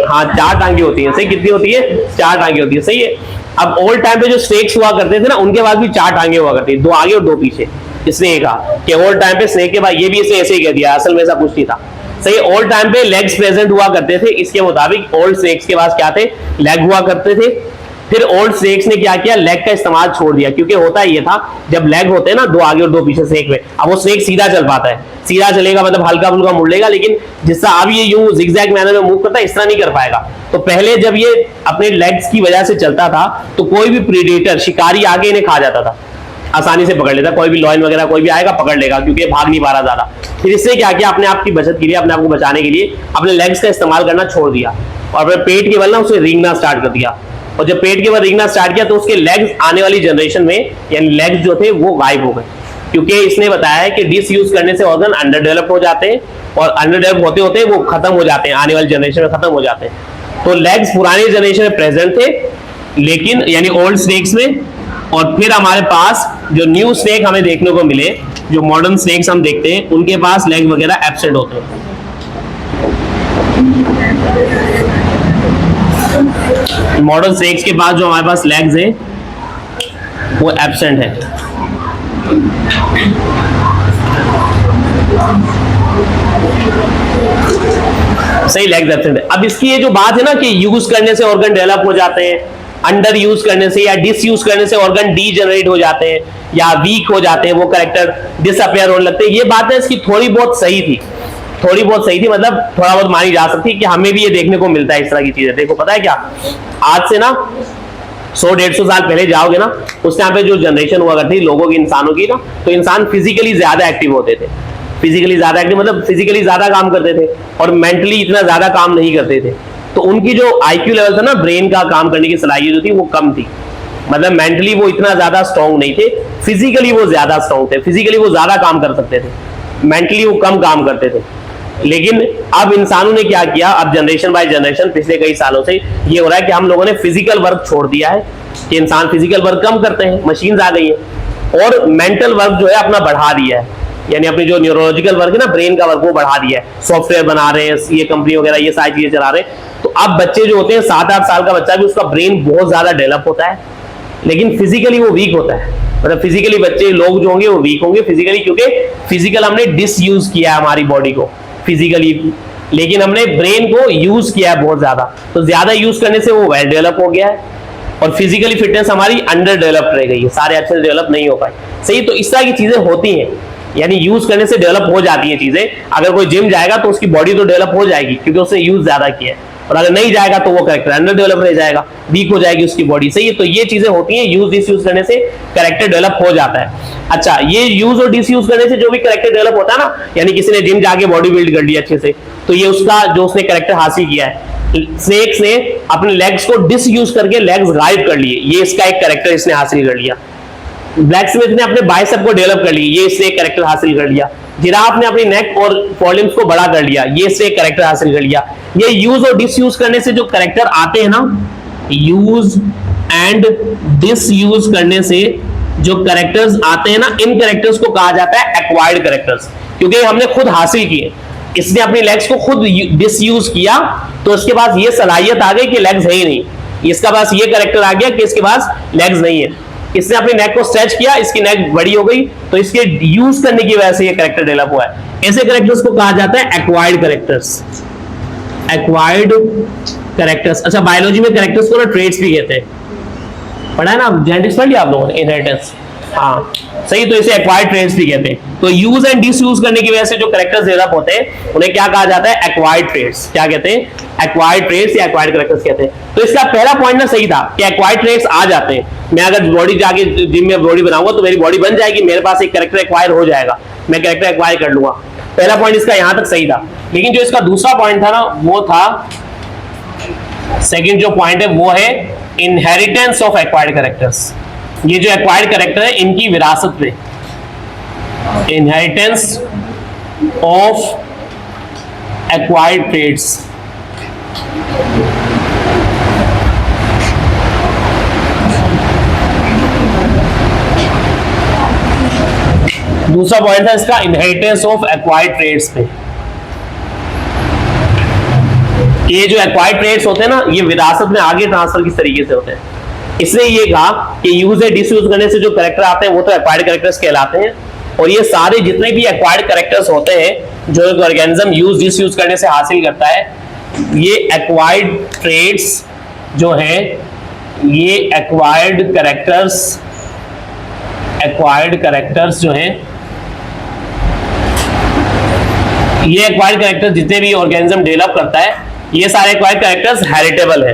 हाँ, 4 टांगे होती हैं, सही। कितनी होती है? 4 टांगे होती है, सही है। अब ओल्ड टाइम पे जो स्नेक्स हुआ करते थे ना, उनके पास भी 4 टांगे हुआ करती, 2 आगे और 2 पीछे। इसने कहा कि ओल्ड टाइम पे स्नेक के बाद, ये भी इसने ऐसे ही कह दिया, असल में ऐसा कुछ नहीं था, सही। ओल्ड टाइम पे लेग्स प्रेजेंट हुआ करते थे, इसके मुताबिक ओल्ड स्नेक्स के पास क्या थे? लेग हुआ करते थे। फिर ओल्ड स्नेक्स ने क्या किया? लेग का इस्तेमाल छोड़ दिया, क्योंकि होता ये था, जब लेग होते हैं ना 2 आगे और 2 पीछे स्नेक में, अब वो स्नेक सीधा चल पाता है, सीधा चलेगा मतलब हल्का फुल्का मुड़ लेगा, लेकिन जिससे अब ये यूं जिगजैग मैनर में मूव करता है, इस तरह नहीं कर पाएगा। तो पहले जब ये अपने लेग्स की वजह से चलता था, तो कोई भी प्रीडेटर, शिकारी आगे इन्हें खा जाता था, आसानी से पकड़ लेता, कोई भी लॉयन वगैरह कोई भी आएगा पकड़ लेगा, क्योंकि भाग नहीं पा रहा ज्यादा। फिर इससे क्या किया? अपने आप की बचत के लिए, अपने आप को बचाने के लिए अपने लेग्स का इस्तेमाल करना छोड़ दिया, और अपने पेट के बल ना उसे रेंगना स्टार्ट कर दिया। और जब पेट के बल रेंगना स्टार्ट किया, तो उसके लेग्स आने वाली जनरेशन में, यानी लेग्स जो थे वो गायब हो गए, क्योंकि इसने बताया है कि डिस यूज करने से ऑर्गन अंडर डेवलप हो जाते हैं, और अंडर डेवलप होते होते वो खत्म हो जाते हैं, आने वाली जनरेशन में खत्म हो जाते हैं। तो लेग्स पुरानी जनरेशन में प्रेजेंट थे, लेकिन यानी ओल्ड स्नेक्स में, और फिर हमारे पास जो न्यू स्नेक हमें देखने को मिले, जो मॉडर्न स्नेक्स हम देखते हैं, उनके पास लेग वगैरह एब्सेंट होते हैं। मॉडर्न स्नेक्स के पास जो हमारे पास लेग्स हैं वो एब्सेंट है। सही, लेग्स एब्सेंट है। अब इसकी ये जो बात है ना कि यूज करने से ऑर्गन डेवलप हो जाते हैं, अंडर यूज करने से या डिस यूज करने से ऑर्गन डीजनरेट हो जाते हैं या वीक हो जाते हैं, वो कैरेक्टर डिसअपियर होने लगते हैं, ये बात है इसकी थोड़ी बहुत सही थी, थोड़ी बहुत सही थी, मतलब थोड़ा बहुत मानी जा सकती है कि हमें भी ये देखने को मिलता है इस तरह की चीजें। देखो पता है क्या, आज से ना 100-150 साल पहले जाओगे ना, उस टाइम पे जो जनरेशन हुआ करती थी लोगों की, इंसानों की ना, तो इंसान फिजिकली ज्यादा एक्टिव होते थे। फिजिकली ज्यादा एक्टिव मतलब फिजिकली ज्यादा काम करते थे, और मेंटली इतना ज्यादा काम नहीं करते थे। तो उनकी जो आईक्यू लेवल था ना, ब्रेन का काम करने की सलाहियत जो थी वो कम थी, मतलब मेंटली वो इतना ज्यादा स्ट्रॉन्ग नहीं थे, फिजिकली वो ज्यादा स्ट्रॉन्ग थे, फिजिकली वो ज्यादा काम कर सकते थे, मेंटली वो कम काम करते थे। लेकिन अब इंसानों ने क्या किया, अब जनरेशन बाय जनरेशन पिछले कई सालों से ये हो रहा है कि हम लोगों ने फिजिकल वर्क छोड़ दिया है, कि इंसान फिजिकल वर्क कम करते हैं, मशीन्स आ गई है, और मेंटल वर्क जो है अपना बढ़ा दिया है, यानी अपनी जो न्यूरोलॉजिकल वर्क है ना, ब्रेन का वर्क, वो बढ़ा दिया है। सॉफ्टवेयर बना रहे हैं, ये कंपनी वगैरह ये सारी चीजें चला रहे हैं। तो अब बच्चे जो होते हैं 7-8 साल का बच्चा भी, उसका ब्रेन बहुत ज्यादा डेवलप होता है, लेकिन फिजिकली वो वीक होता है। मतलब फिजिकली बच्चे लोग जो होंगे वो वीक होंगे फिजिकली, क्योंकि फिजिकल हमने डिस यूज किया है हमारी बॉडी को फिजिकली, लेकिन हमने ब्रेन को यूज किया है बहुत ज्यादा। तो ज्यादा यूज करने से वो वेल डेवलप हो गया है, और फिजिकली फिटनेस हमारी अंडर डेवलप रह गई है, सारे अच्छे से डेवलप नहीं हो पाए, सही। तो इस तरह की चीजें होती हैं, यानी यूज करने से डेवलप हो जाती हैं चीजें। अगर कोई जिम जाएगा तो उसकी बॉडी तो डेवलप हो जाएगी, क्योंकि उसने यूज ज्यादा किया है, और अगर नहीं जाएगा तो वो कैरेक्टर अंडर डेवलप रह जाएगा, वीक हो जाएगी उसकी बॉडी, सही है। तो ये चीजें होती हैं, यूज डिस यूज करने से कैरेक्टर डेवलप हो जाता है। अच्छा, ये यूज और डिस यूज करने से जो भी कैरेक्टर डेवलप होता है ना, यानी किसी ने जिम जाके बॉडी बिल्ड कर लिया अच्छे से, तो ये उसका जो उसने कैरेक्टर हासिल किया है, स्नेक्स ने अपने लेग्स को डिसयूज करके लेग्स गायब कर लिए, ये इसका एक कैरेक्टर इसने हासिल कर लिया। ब्लैक स्मिथ ने अपने बाइसेप को डेवलप कर लिया, ये इसने एक कैरेक्टर हासिल कर लिया। जिराफ ने अपनी नेक और फॉरलिम्स को बड़ा कर लिया, ये इसने एक कैरेक्टर हासिल कर लिया। ये यूज और डिसयूज करने से जो कैरेक्टर आते हैं ना, यूज एंड डिसयूज करने से जो कैरेक्टर्स आते हैं ना, इन कैरेक्टर्स को कहा जाता है एक्वायर्ड कैरेक्टर्स, क्योंकि हमने खुद हासिल किए। इसने अपनी लेग्स को खुद डिसयूज किया तो इसके पास ये सलाहियत आ गई कि लेग्स है ही नहीं, इसका पास ये कैरेक्टर आ गया कि इसके पास लेग्स नहीं है। इसने अपनी नेक को स्ट्रेच किया, इसकी नेक बड़ी हो गई, तो इसके यूज करने की वजह से ये कैरेक्टर डेवलप हुआ है। ऐसे कैरेक्टर्स को कहा जाता है एक्वायर्ड कैरेक्टर्स, एक्वायर्ड कैरेक्टर्स। अच्छा, बायोलॉजी में कैरेक्टर्स को ना ट्रेट्स भी कहते हैं, पढ़ा है ना, जेनेटिक्स पढ़ लिया आप लोगों ने, इनहेरिटेंस, हाँ सही, तो इसे एक्वायर्ड ट्रेट्स भी कहते हैं। तो यूज एंड डिसयूज करने की वजह से जो कैरेक्टर्स डेवलप होते हैं उन्हें क्या कहा जाता है, एक्वायर्ड ट्रेट्स। क्या कहते हैं, एक्वायर्ड ट्रेट्स या एक्वायर्ड कैरेक्टर्स कहते हैं। तो इसका पहला पॉइंट ना सही था कि एक्वायर्ड ट्रेट्स आ जाते हैं, मैं अगर बॉडी जाके जिम में बॉडी बनाऊंगा तो मेरी बॉडी बन जाएगी, मेरे पास एक कैरेक्टर एक्वायर हो जाएगा, मैं कैरेक्टर एक्वायर कर लूंगा। पहला पॉइंट इसका यहां तक सही था, लेकिन जो इसका दूसरा पॉइंट था ना, वो था, सेकंड जो पॉइंट है वो है इनहेरिटेंस ऑफ एक्वायर्ड कैरेक्टर्स। ये जो एक्वायर्ड कैरेक्टर है इनकी विरासत में, इनहेरिटेंस ऑफ एक्वायर्ड ट्रेट्स। दूसरा पॉइंट था इसका इनहेरिटेंस ऑफ एक्वायर्ड ट्रेट्स पे। ये जो एक्वायर्ड ट्रेट्स होते हैं ना, ये विरासत में आगे ट्रांसफर किस तरीके से होते हैं। इसलिए ये कहा कि यूज या डिसयूज करने से जो कैरेक्टर आते हैं वो तो एक्वायर्ड कैरेक्टर्स कहलाते हैं, और ये सारे जितने भी एक्वायर्ड कैरेक्टर्स होते हैं जो एक ऑर्गेनिज्म यूज डिसयूज करने से हासिल करता है, ये एक्वायर्ड ट्रेट्स जो है, ये एक्वायर्ड कैरेक्टर्स जो हैं, ये एक्वायर्ड कैरेक्टर्स जितने भी ऑर्गेनिज्म डेवलप करता है, ये सारे एक्वायर्ड कैरेक्टर्स हेरिटेबल है।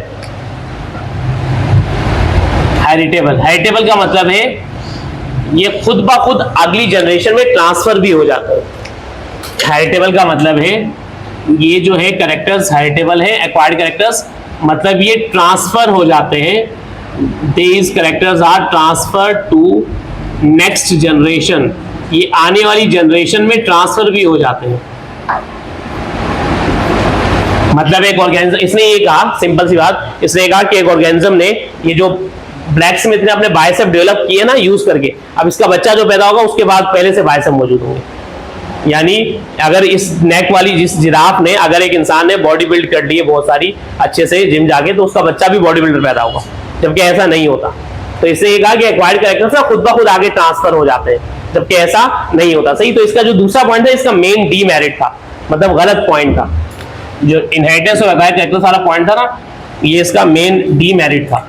हेरिटेबल का मतलब है ये खुद ब खुद अगली जनरेशन में ट्रांसफर भी हो जाता है। हेरिटेबल का मतलब है ये जो है कैरेक्टर्स हेरिटेबल है, एक्वायर्ड कैरेक्टर्स, मतलब ये ट्रांसफर हो जाते हैं। These characters are transfer to next generation, ये आने वाली जनरेशन में ट्रांसफर भी हो जाते हैं। मतलब एक ऑर्गेनिज्म, इसने ये कहा, सिंपल सी बात, इसने कहा कि एक ऑर्गेनिज्म ने, ये जो ब्लैक स्मिथ ने अपने बाइसेप डेवलप किए ना यूज करके, अब इसका बच्चा जो पैदा होगा उसके बाद पहले से बाइसेप मौजूद होंगे। यानी अगर इस नेक वाली जिस जिराफ ने, अगर एक इंसान ने बॉडी बिल्ड कर ली है बहुत सारी अच्छे से जिम जाके, तो उसका बच्चा भी बॉडी बिल्डर पैदा होगा, जबकि ऐसा नहीं होता। तो इसने ये कहा कि एक्वायर्ड कैरेक्टर्स ना खुद ब खुद आगे ट्रांसफर हो जाते हैं, जबकि ऐसा नहीं होता। सही, तो इसका जो दूसरा पॉइंट है, इसका मेन डीमेरिट था, मतलब गलत पॉइंट था। जो इनहेरिटेंस और एक्वायर्ड कैरेक्टर्स वाला पॉइंट था ना, ये इसका मेन डीमेरिट था।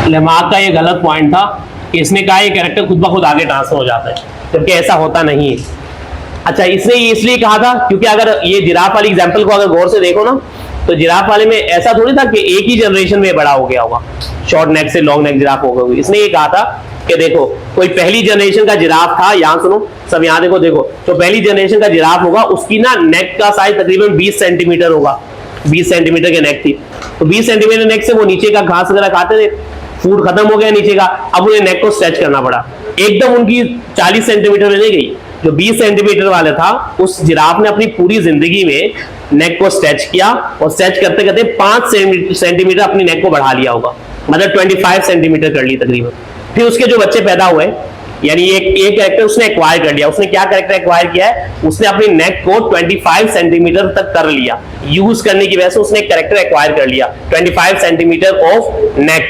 लेमार्क का ये गलत पॉइंट था कि इसने कहा ये कैरेक्टर खुद ब खुद आगे ट्रांसफर हो जाता है, जबकि ऐसा होता नहीं है। अच्छा, इसने इसलिए कहा था क्योंकि अगर ये जिराफ वाली एग्जांपल को अगर गौर से देखो ना, तो जिराफ वाले में ऐसा थोड़ी था कि एक ही जनरेशन में बड़ा हो गया होगा, शॉर्ट नेक से लॉन्ग नेक जिराफ हो गई। इसने ये कहा था कि देखो, कोई पहली जनरेशन का जिराफ था, यहां सुनो सब, यहां देखो, तो पहली जनरेशन का जिराफ होगा, उसकी ना नेक का साइज तकरीबन 20 सेंटीमीटर होगा, 20 सेंटीमीटर की नेक थी। तो 20 सेंटीमीटर नेक से वो नीचे का घास वगैरह खाते थे, फूड खत्म हो गया नीचे का, अब उन्हें नेक को स्ट्रेच करना पड़ा। एकदम उनकी 40 सेंटीमीटर में नहीं गई, जो 20 सेंटीमीटर वाले था उस जिराफ ने अपनी पूरी जिंदगी में नेक को स्ट्रेच किया, और स्ट्रेच करते करते 5 सेंटीमीटर अपनी नेक को बढ़ा लिया होगा, मतलब 25 सेंटीमीटर कर ली तकरीबन। फिर उसके जो बच्चे पैदा हुए, यानी एक कैरेक्टर उसने एक्वायर कर लिया। उसने क्या कैरेक्टर एक्वायर किया है, उसने अपनी नेक को 25 सेंटीमीटर तक कर लिया, यूज करने की वजह से उसने एक कैरेक्टर एक्वायर कर लिया, 25 सेंटीमीटर ऑफ नेक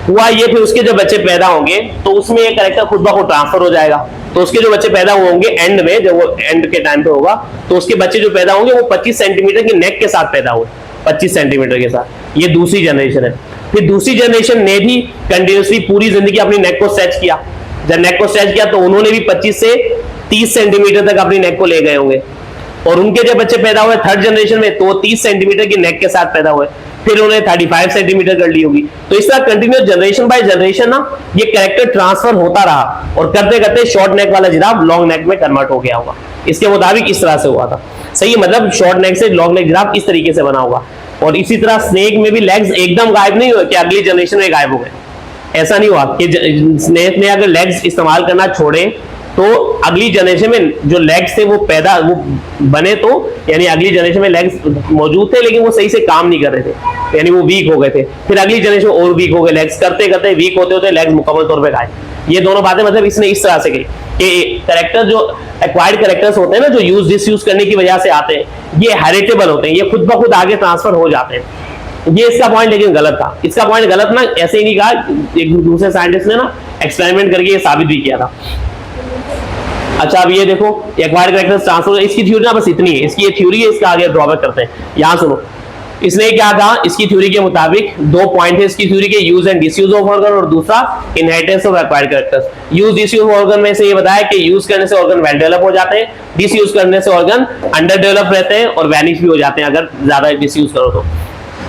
हुआ ये। फिर उसके जो बच्चे पैदा होंगे तो उसमें ये कैरेक्टर खुद ब खुद ट्रांसफर हो जाएगा। तो उसके जो बच्चे पैदा होंगे एंड में, जब वो एंड के टाइम पे होगा, तो उसके बच्चे जो पैदा होंगे वो 25 सेंटीमीटर की नेक के साथ पैदा हुए, 25 सेंटीमीटर के साथ। ये दूसरी जनरेशन है। फिर दूसरी जनरेशन ने भी कंटिन्यूसली पूरी जिंदगी अपनी नेक को स्ट्रेच किया। जब नेक को स्ट्रेच किया तो उन्होंने भी 25 से 30 सेंटीमीटर तक अपनी नेक को ले गए होंगे, और उनके जब बच्चे पैदा हुए थर्ड जनरेशन में, तो 30 सेंटीमीटर की नेक के साथ पैदा हुए। फिर उन्होंने 35 सेंटीमीटर कर ली होगी। तो इस तरह कंटिन्यूस जनरेशन बाय जनरेशन ना ये कैरेक्टर ट्रांसफर होता रहा और करते करते शॉर्ट नेक वाला जिराफ लॉन्ग नेक में कन्वर्ट हो गया होगा। इसके मुताबिक इस तरह से हुआ था। सही है, मतलब शॉर्ट नेक से लॉन्ग नेक जिराफ इस तरीके से बना होगा। और इसी तरह स्नेक में भी लेग्स एकदम गायब नहीं हुए कि अगली जनरेशन में गायब हो गए, ऐसा नहीं हुआ कि स्नेक ने अगर लेग्स इस्तेमाल करना छोड़े तो अगली जनरेशन में जो लेग्स थे वो बने, तो यानी अगली जनरेशन में लेग्स मौजूद थे लेकिन वो सही से काम नहीं कर रहे थे, यानी वो वीक हो गए थे। फिर अगली जनरेशन में और वीक हो गए, लेग्स करते करते वीक होते होते लेग्स मुकम्मल तौर पे गायब। ये दोनों बातें मतलब इसने इस तरह से कही कि कैरेक्टर जो एक्वायर्ड कैरेक्टर्स होते हैं ना, जो यूज डिसयूज करने की वजह से आते हैं, ये हेरिटेबल होते हैं, ये खुद ब खुद आगे ट्रांसफर हो जाते हैं। ये इसका पॉइंट लेकिन गलत था। इसका पॉइंट गलत ना ऐसे ही नहीं कहा, एक दूसरे साइंटिस्ट ने ना एक्सपेरिमेंट करके ये साबित भी किया था। अच्छा, अब ये देखो एक्वायर्ड कैरेक्टर्स ट्रांसफर, इसकी थ्योरी ना बस इतनी है, इसकी ये थ्योरी है, इसका आगे ड्रॉबैक करते हैं। यहां सुनो, इसने क्या कहा, इसकी थ्योरी के मुताबिक दो पॉइंट है इसकी थ्योरी के, use and disuse of organ और दूसरा inheritance of acquired characters. Use disuse organ में से ये बताया कि यूज करने से ऑर्गन वेल डेवलप हो जाते हैं, डिसयूज करने से ऑर्गन अंडर डेवलप रहते हैं और वैनिश भी हो जाते हैं अगर ज्यादा डिसयूज करो तो।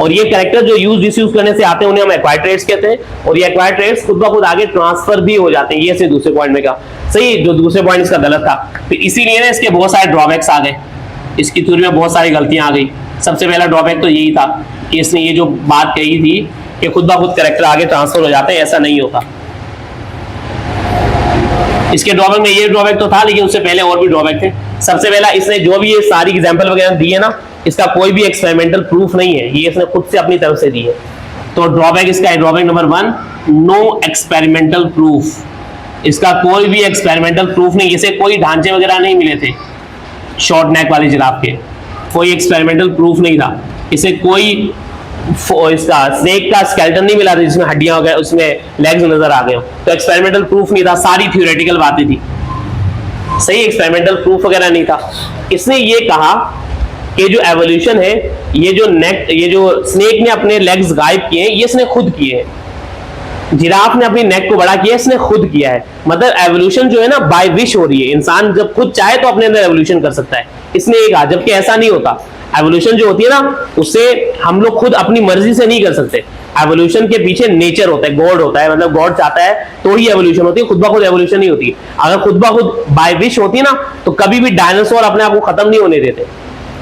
और ये कैरेक्टर जो यूज डिसयूज करने से आते हैं उन्हें हम एक्वायर्ड ट्रेट्स कहते हैं, और ये एक्वायर्ड ट्रेट्स खुद ब खुद आगे ट्रांसफर भी हो जाते हैं। ये से दूसरे पॉइंट में कहा सही, जो दूसरे पॉइंट इसका गलत था। फिर इसीलिए ना इसके बहुत सारे ड्रॉबैक्स आ गए, इसकी थ्योरी में बहुत सारी गलतियां आ गई। सबसे पहला ड्रॉबैक तो यही था कि इसने ये जो बात कही थी कि खुद ब खुद कैरेक्टर आगे ट्रांसफर हो जाते हैं, ऐसा नहीं होता। इसके ड्रॉबैक में ये ड्रॉबैक तो था, लेकिन उससे पहले और भी ड्रॉबैक थे। सबसे पहला, इसने जो भी ये सारी एग्जांपल वगैरह दी है ना, इसका कोई भी एक्सपेरिमेंटल प्रूफ नहीं है, ये इसने खुद से अपनी तरफ से दी है। तो ड्रॉबैक इसका है, drawback number 1, no experimental proof. इसका कोई भी एक्सपेरिमेंटल प्रूफ नहीं, इसे कोई ढांचे वगैरह नहीं मिले थे शॉर्ट नेक वाले जिराफ के, कोई एक्सपेरिमेंटल प्रूफ नहीं था। इसे कोई इसका स्नेक का स्केलेटन नहीं मिला था जिसमें हड्डियां वगैरह, उसमें लेग्स नजर आ गए, तो एक्सपेरिमेंटल प्रूफ नहीं था, सारी थ्योरेटिकल बातें थी। सही, एक्सपेरिमेंटल प्रूफ वगैरह नहीं था। इसने ये कहा कि जो एवोल्यूशन है, ये जो स्नेक ने अपने लेग्स गायब किए हैं, ये इसने खुद किए हैं। जिराफ ने अपनी नेक को बड़ा किया, इसने खुद किया है। मतलब एवोल्यूशन जो है ना बाय विश हो रही है, इंसान जब खुद चाहे तो अपने अंदर एवोल्यूशन कर सकता है, इसने ये कहा। जबकि ऐसा नहीं होता, एवोल्यूशन जो होती है ना, उससे हम लोग खुद अपनी मर्जी से नहीं कर सकते। एवोल्यूशन के पीछे नेचर होता है, गॉड होता है, मतलब गॉड चाहता है तो ही एवोल्यूशन होती है, खुद ब खुद एवोल्यूशन नहीं होती। अगर खुद ब खुद बाय विश होती है ना, तो कभी भी डायनासोर अपने आप को खत्म नहीं होने देते,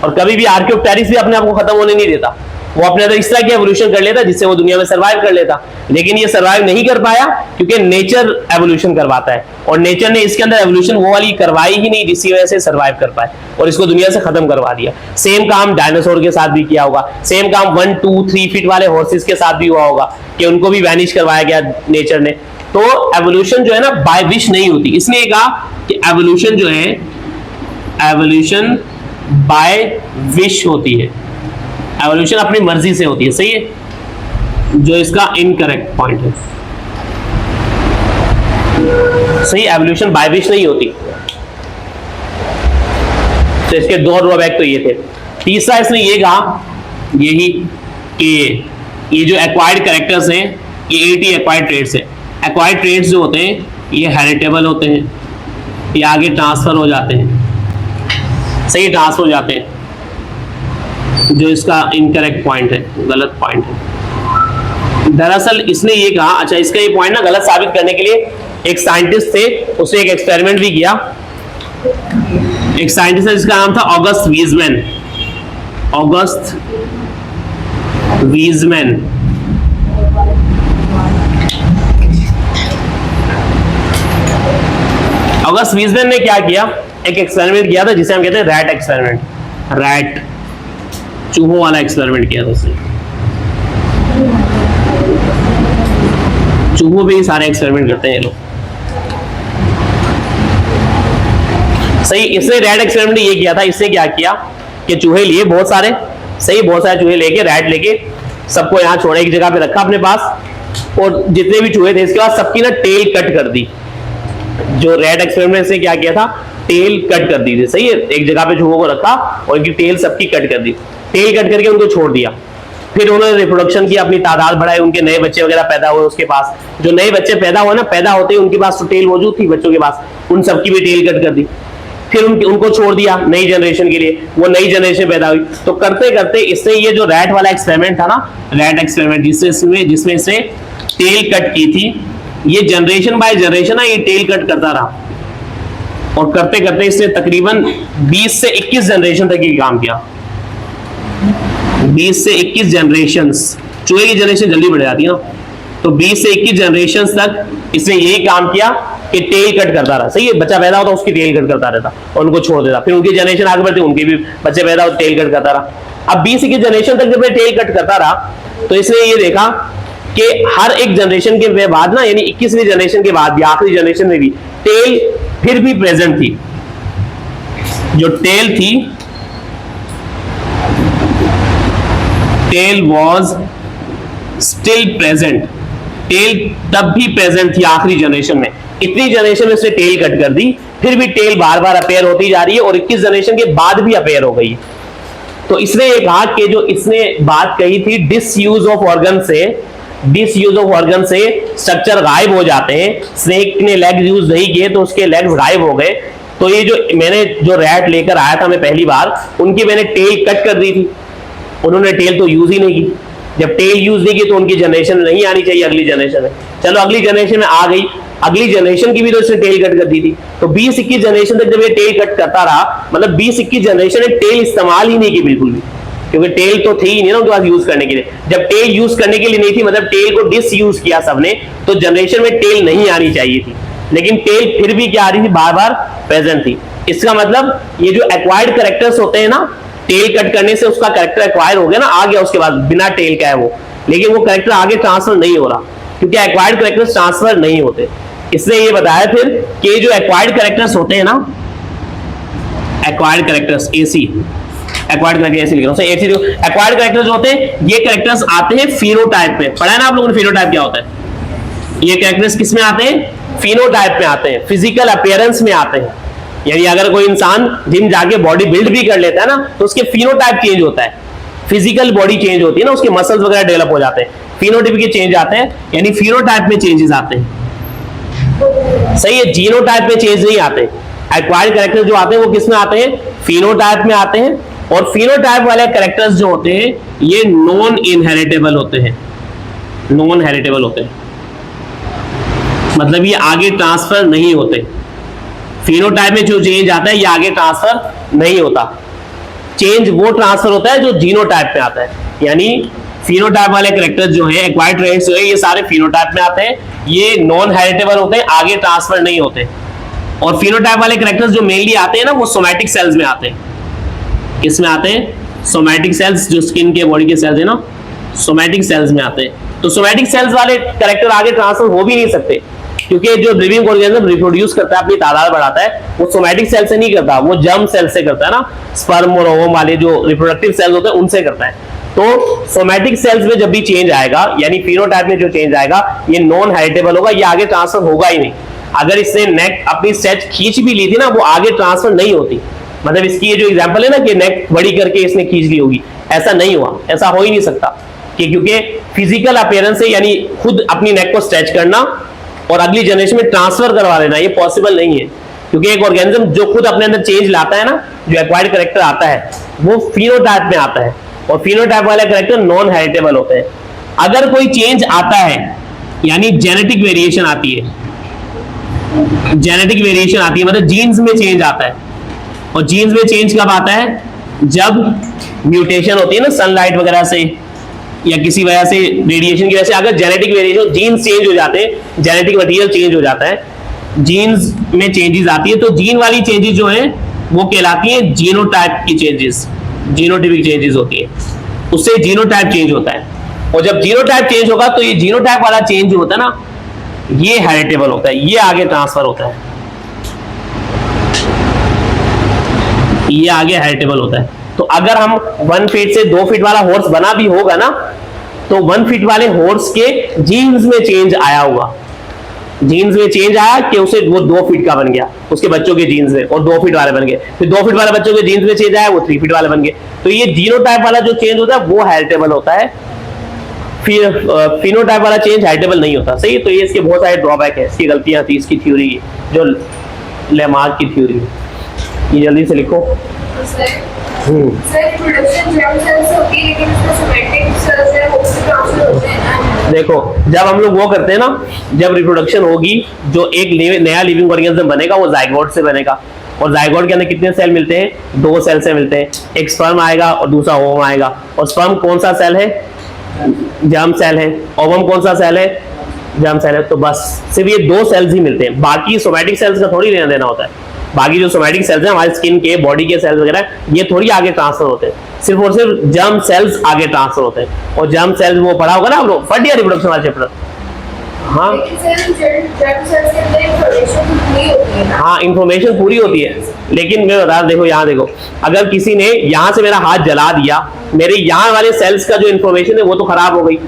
और कभी भी आर्कियोप्टेरिक्स भी अपने आप को खत्म होने नहीं देता। वो अपने अंदर इस तरह की एवोल्यूशन कर लेता जिससे वो दुनिया में सर्वाइव कर लेता, लेकिन ये सर्वाइव नहीं कर पाया क्योंकि नेचर एवोल्यूशन करवाता है, और नेचर ने इसके अंदर एवोल्यूशन वो वाली करवाई ही नहीं जिसकी वजह से सर्वाइव कर पाए, और इसको दुनिया से खत्म करवा दिया। सेम काम डायनासोर के साथ भी किया होगा, सेम काम 1, 2, 3 फीट वाले हॉर्सेस के साथ भी हुआ होगा कि उनको भी वैनिश करवाया गया नेचर ने। तो एवोल्यूशन जो है ना बाय विश नहीं होती। इसने कहा कि एवोल्यूशन जो है, एवोल्यूशन बाय विश होती है, एवोल्यूशन अपनी मर्जी से होती है। सही है, जो इसका इनकरेक्ट पॉइंट है। सही, एवोल्यूशन बाय विश नहीं होती। तो इसके दो ड्रॉबैक तो ये थे। तीसरा इसने ये कहा यही कि ये जो एक्वायर्ड कैरेक्टर्स हैं, ये 80 एक्वायर्ड ट्रेट्स हैं। एक्वायर्ड ट्रेट्स जो होते हैं ये हेरिटेबल होते हैं, ये आगे ट्रांसफर हो जाते हैं। सही, ट्रांसफर हो जाते हैं, जो इसका इनकरेक्ट पॉइंट है, गलत पॉइंट है। दरअसल इसने ये कहा, अच्छा इसका ये पॉइंट ना गलत साबित करने के लिए एक साइंटिस्ट थे, उसने एक एक्सपेरिमेंट भी किया। एक साइंटिस्ट है जिसका नाम था August Weissman. August Weissman August Weissman ने क्या किया, एक एक्सपेरिमेंट किया था जिसे हम कहते हैं रैट एक्सपेरिमेंट। रैट, चूहों वाला एक्सपेरिमेंट किया था उसने। चूहों पे ही सारे एक्सपेरिमेंट करते हैं ये लोग। सही, इसने रैट एक्सपेरिमेंट ये किया था। इसने क्या किया कि चूहे लिए बहुत सारे, सही बहुत सारे चूहे लेके, रैट लेके सबको यहाँ छोड़े, एक जगह पे रखा अपने पास, और जितने भी चूहे थे इसके बाद सबकी ना टेल कट कर दी। जो रैट एक्सपेरिमेंट से क्या किया था, टेल कट कर दी थी। सही है, एक जगह पे चूहों को रखा और इनकी टेल सबकी कट कर दी, टेल कट करके उनको छोड़ दिया। फिर उन्होंने रिप्रोडक्शन की, अपनी तादाद बढ़ाई, उनके नए बच्चे वगैरह पैदा हुए। उसके पास जो नए बच्चे पैदा हुए ना, पैदा होते ही उनके पास तो टेल मौजूद थी बच्चों के पास, उन सबकी भी टेल कट कर दी। फिर उनको छोड़ दिया नई जनरेशन के लिए, वो नई जनरेशन पैदा हुई। तो करते करते इसने ये जो रैट वाला एक्सपेरिमेंट था ना, रैट एक्सपेरिमेंट जिसमें इसने टेल कट की थी, ये जनरेशन बाय जनरेशन ना ये टेल कट करता रहा, और करते करते इसने तकरीबन 20 से 21 जनरेशन तक ये काम किया। 20 से 21 जनरेशन, चूहे की जनरेशन जल्दी बढ़ जाती है ना, तो 20 से 21 जनरेशन तक इसने यही काम किया कि टेल कट करता रहा। सही है, बच्चा पैदा होता उसकी टेल कट करता रहता और उनको छोड़ देता, फिर उनकी जनरेशन आगे बढ़ती, उनके भी बच्चे पैदा होते टेल कट करता रहा। अब 20 की जनरेशन तक जब टेल कट करता रहा, तो इसने ये देखा कि हर एक जनरेशन के बाद ना, यानी 21वीं जनरेशन के बाद भी, आखिरी जनरेशन में भी टेल फिर भी प्रेजेंट थी। जो टेल थी, tail was still present, tail तब भी प्रेजेंट थी आखिरी जनरेशन में। इतनी जनरेशन में इसने टेल कट कर दी, फिर भी टेल बार बार अपेयर होती जा रही है और 21 जनरेशन के बाद भी अपेयर हो गई। तो इसने ये कहा कि जो इसने बात कही थी डिसयूज ऑफ ऑर्गन से, डिसयूज ऑफ ऑर्गन से स्ट्रक्चर गायब हो जाते हैं। स्नेक ने लेग यूज नहीं किए तो उसके लेग्स गायब हो गए। तो ये जो मैंने जो रैट लेकर आया था मैं पहली बार, उनकी मैंने टेल कट कर दी थी, उन्होंने टेल तो यूज ही नहीं की। जब टेल यूज नहीं की तो उनकी जनरेशन नहीं आनी चाहिए अगली जनरेशन में। चलो अगली जनरेशन में आ गई, अगली जनरेशन की भी तो इसने टेल कट कर दी थी। तो 20-21 जनरेशन तक जब ये टेल कट करता रहा, मतलब 20-21 जनरेशन ने टेल इस्तेमाल ही नहीं की बिल्कुल भी, क्योंकि टेल तो थी ही नहीं ना उनके पास यूज करने के लिए। जब टेल यूज करने के लिए नहीं थी, मतलब टेल को डिस यूज किया सबने, तो जनरेशन में टेल नहीं आनी चाहिए थी, लेकिन टेल फिर भी क्या आ रही थी, बार बार प्रेजेंट थी। इसका मतलब ये जो एक्वायर्ड कैरेक्टर्स होते हैं ना, टेल कट करने से उसका कैरेक्टर एक्वायर हो गया ना, आ गया उसके बाद बिना टेल का है वो, लेकिन वो कैरेक्टर आगे ट्रांसफर नहीं हो रहा, क्योंकि एक्वायर्ड कैरेक्टर्स ट्रांसफर नहीं होते। इसने ये बताया फिर कि जो एक्वायर्ड कैरेक्टर्स होते हैं ना, acquired characters AC, acquired character ऐसे लिख रहा हूं, एसी जो एक्वायर्ड कैरेक्टर्स होते हैं, ये कैरेक्टर्स आते हैं फिनोटाइप में। पढ़ा है ना आप लोगों ने फिनोटाइप क्या होता है? ये कैरेक्टर्स किस में आते हैं? फिनोटाइप में आते हैं, फिजिकल अपीयरेंस में आते हैं। यानी अगर कोई इंसान जिम जाके बॉडी बिल्ड भी कर लेता है ना, तो उसके फिनोटाइप चेंज होता है, फिजिकल बॉडी चेंज होती है ना, उसके मसल्स वगैरह डेवलप हो जाते हैं, फिनोटाइप के चेंज आते हैं, यानी फिनोटाइप में चेंजेस आते हैं। सही है, जीनोटाइप में चेंज नहीं आते। एक्वायर्ड कैरेक्टर्स जो आते हैं वो किस में आते हैं? फिनोटाइप में आते हैं। और फिनोटाइप वाले कैरेक्टर्स जो होते हैं ये नॉन इनहेरिटेबल होते हैं, नॉन हेरिटेबल होते हैं, मतलब ये आगे ट्रांसफर नहीं होते। फिनोटाइप में जो चेंज आता है ये आगे ट्रांसफर नहीं होता, चेंज वो ट्रांसफर होता है जो जीनोटाइप में आता है। यानी फिनोटाइप वाले कैरेक्टर्स जो है, एक्वायर्ड ट्रेट्स जो है, ये सारे फिनोटाइप में आते हैं, ये नॉन हेरिटेबल होते हैं, आगे ट्रांसफर नहीं होते। और फिनोटाइप वाले कैरेक्टर्स जो मेनली आते हैं ना, वो सोमैटिक सेल्स में आते हैं। किसमें आते हैं? सोमैटिक सेल्स, जो स्किन के बॉडी के सेल्स है ना, सोमैटिक सेल्स में आते हैं। तो सोमैटिक सेल्स वाले कैरेक्टर आगे ट्रांसफर हो भी नहीं सकते, क्योंकि जो लिविंग ऑर्गेनिज्म रिप्रोड्यूस करता है, अपनी तादाद बढ़ाता है, वो सोमैटिक सेल से नहीं करता, वो जर्म सेल से करता है ना, स्पर्म और ओवम वाले जो रिप्रोडक्टिव सेल्स होते हैं उनसे करता है। तो सोमैटिक सेल्स में जब भी चेंज आएगा, यानी फिनोटाइप में जो चेंज आएगा, ये नॉन हेरिटेबल होगा, ये आगे ट्रांसफर होगा ही नहीं। अगर इसने नेक अपनी स्ट्रेच खींच भी ली थी ना, वो आगे ट्रांसफर नहीं होती। मतलब इसकी ये जो एग्जांपल है ना कि नेक बड़ी करके इसने खींच ली होगी, ऐसा नहीं हुआ, ऐसा हो ही नहीं सकता, कि क्योंकि फिजिकल अपीयरेंस से, यानी खुद अपनी नेक को स्ट्रेच करना और अगली जनरेशन में ट्रांसफर करवा लेना, ये पॉसिबल नहीं है। क्योंकि एक ऑर्गेनिज्म जो खुद अपने अंदर चेंज लाता है ना, जो एक्वायर्ड कैरेक्टर आता है, वो फिनोटाइप में आता है, और फिनोटाइप वाले कैरेक्टर नॉन हेरिटेबल होते हैं। अगर कोई चेंज आता है, यानी जेनेटिक वेरिएशन आती है, जेनेटिक वेरिएशन आती है, मतलब जीन्स में चेंज आता है। और जीन्स में चेंज कब आता है? जब म्यूटेशन होती है ना, सनलाइट वगैरह से या किसी वजह से, रेडिएशन की वजह से, अगर जेनेटिक वेरिएशन, जीन्स चेंज हो जाते हैं, जेनेटिक मटेरियल चेंज हो जाता है, जीन्स में चेंजेस आती है, तो जीन वाली चेंजेस जो हैं वो कहलाती हैं जीनोटाइप की चेंजेस, जीनोटाइपिक चेंजेस होती है, उससे जीनोटाइप चेंज होता है। और जब जीनोटाइप चेंज होगा तो ये जीनोटाइप वाला चेंज जो होता है ना, ये हेरिटेबल होता है, ये आगे ट्रांसफर होता है, ये आगे हेरिटेबल होता है। तो अगर हम 1 फीट से 2 फीट वाला हॉर्स बना भी होगा ना, तो 1 फीट वाले हॉर्स के जीन्स में चेंज आया होगा, जीन्स में चेंज आया कि उसे वो 2 फीट का बन गया, उसके बच्चों के जीन्स में, और 2 फीट वाले बन गए, फिर 2 फीट वाले बच्चों के जीन्स में चेंज आया, वो 3 फीट वाले बन गए। तो ये जीनोटाइप वाला जो चेंज होता है वो हेरिटेबल होता है, फिर फिनोटाइप वाला चेंज हेरिटेबल नहीं होता। सही है, तो ये इसके बहुत सारे ड्रॉबैक है, इसकी गलतियां थी इसकी थ्योरी की, जो लेमार्क की थ्योरी है। ये जल्दी से लिखो। देखो जब हम लोग वो करते हैं ना, जब रिप्रोडक्शन होगी, जो एक नया लिविंग ऑर्गेनिज्म बनेगा वो जाइगोट से बनेगा। और जाइगोट के अंदर कितने सेल मिलते हैं? 2 सेल से मिलते हैं। एक स्पर्म आएगा और दूसरा ओवम आएगा। और स्पर्म कौन सा सेल है? जर्म सेल है। ओवम कौन सा सेल है? जर्म सेल है। तो बस सिर्फ ये 2 सेल्स ही मिलते हैं, बाकी सोमैटिक सेल्स का थोड़ी लेना देना होता है। बाकी जो सोमैटिक सेल्स हैं हमारे स्किन के, बॉडी के सेल्स वगैरह, ये थोड़ी आगे ट्रांसफर होते हैं। सिर्फ और सिर्फ जर्म सेल्स आगे ट्रांसफर होते हैं। और जर्म सेल्स वो पढ़ा होगा ना आप लोग, फट या रिप्रोडक्शन वाला चैप्टर। हाँ हाँ, इंफॉर्मेशन पूरी होती है, लेकिन मैं बता, देखो यहाँ देखो, अगर किसी ने यहाँ से मेरा हाथ जला दिया, मेरे यहाँ वाले सेल्स का जो इंफॉर्मेशन है वो तो खराब हो गई,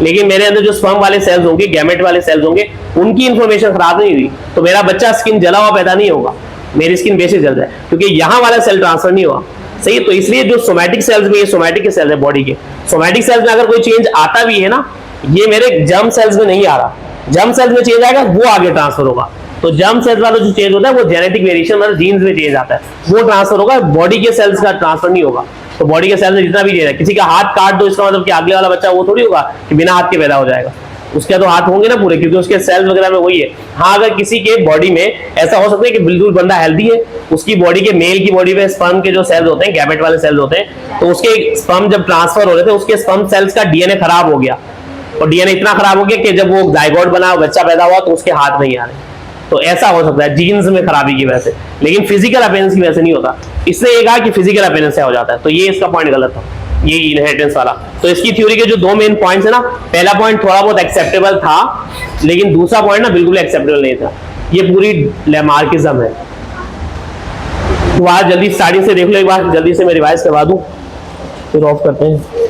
लेकिन मेरे अंदर जो स्पर्म वाले सेल्स होंगे, गैमेट वाले सेल्स होंगे, उनकी इंफॉर्मेशन खराब नहीं हुई, तो मेरा बच्चा स्किन जला हुआ पैदा नहीं होगा, मेरी स्किन बेसिक जल जाए, क्योंकि यहाँ वाला सेल ट्रांसफर नहीं हुआ। सही है। तो इसलिए जो सोमैटिक सेल्स में, ये सोमैटिक के सेल्स है बॉडी के, सोमैटिक सेल्स में अगर कोई चेंज आता भी है ना, ये मेरे जर्म सेल्स में नहीं आ रहा। जर्म सेल्स में चेंज आएगा वो आगे ट्रांसफर होगा। तो जर्म सेल्स वाला जो चेंज होता है वो जेनेटिक वेरिएशन मतलब जीन्स में चेंज आता है, वो ट्रांसफर होगा, बॉडी के सेल्स का ट्रांसफर नहीं होगा। तो बॉडी के सेल्स में जितना भी चेंज है, किसी का हाथ काट दो, इसका मतलब कि अगले वाला बच्चा वो थोड़ी होगा कि बिना हाथ के पैदा हो जाएगा, उसके तो हाथ होंगे ना पूरे, क्योंकि उसके सेल्स वगैरह में वही है। हाँ, अगर किसी के बॉडी में ऐसा हो सकता है कि बिल्कुल बंदा हेल्दी है, उसकी बॉडी के, मेल की बॉडी में स्पर्म के जो सेल्स होते हैं, गैमेट वाले सेल्स होते हैं, तो उसके स्पर्म जब ट्रांसफर हो रहे थे, उसके स्पर्म सेल्स का डीएनए खराब हो गया, और डीएनए इतना खराब हो गया कि जब वो जाइगोट बना, बच्चा पैदा हुआ, तो उसके हाथ नहीं आ रहे। तो ऐसा हो सकता है जीन्स में खराबी की वजह से, लेकिन फिजिकल अपीयरेंस की वजह से नहीं होता। इसने ये कहा कि फिजिकल अपीयरेंस से हो जाता है, तो ये इसका पॉइंट गलत था, ये इनहेरिटेंस वाला। तो इसकी थ्योरी के जो 2 मेन पॉइंट्स है ना, पहला पॉइंट थोड़ा बहुत एक्सेप्टेबल था, लेकिन दूसरा पॉइंट ना बिल्कुल एक्सेप्टेबल नहीं था। ये पूरी लैमार्किज्म है। तो आज जल्दी स्टार्टिंग से देख लो एक बार, जल्दी से मैं रिवाइज करवा दूं, फिर ऑफ करते हैं।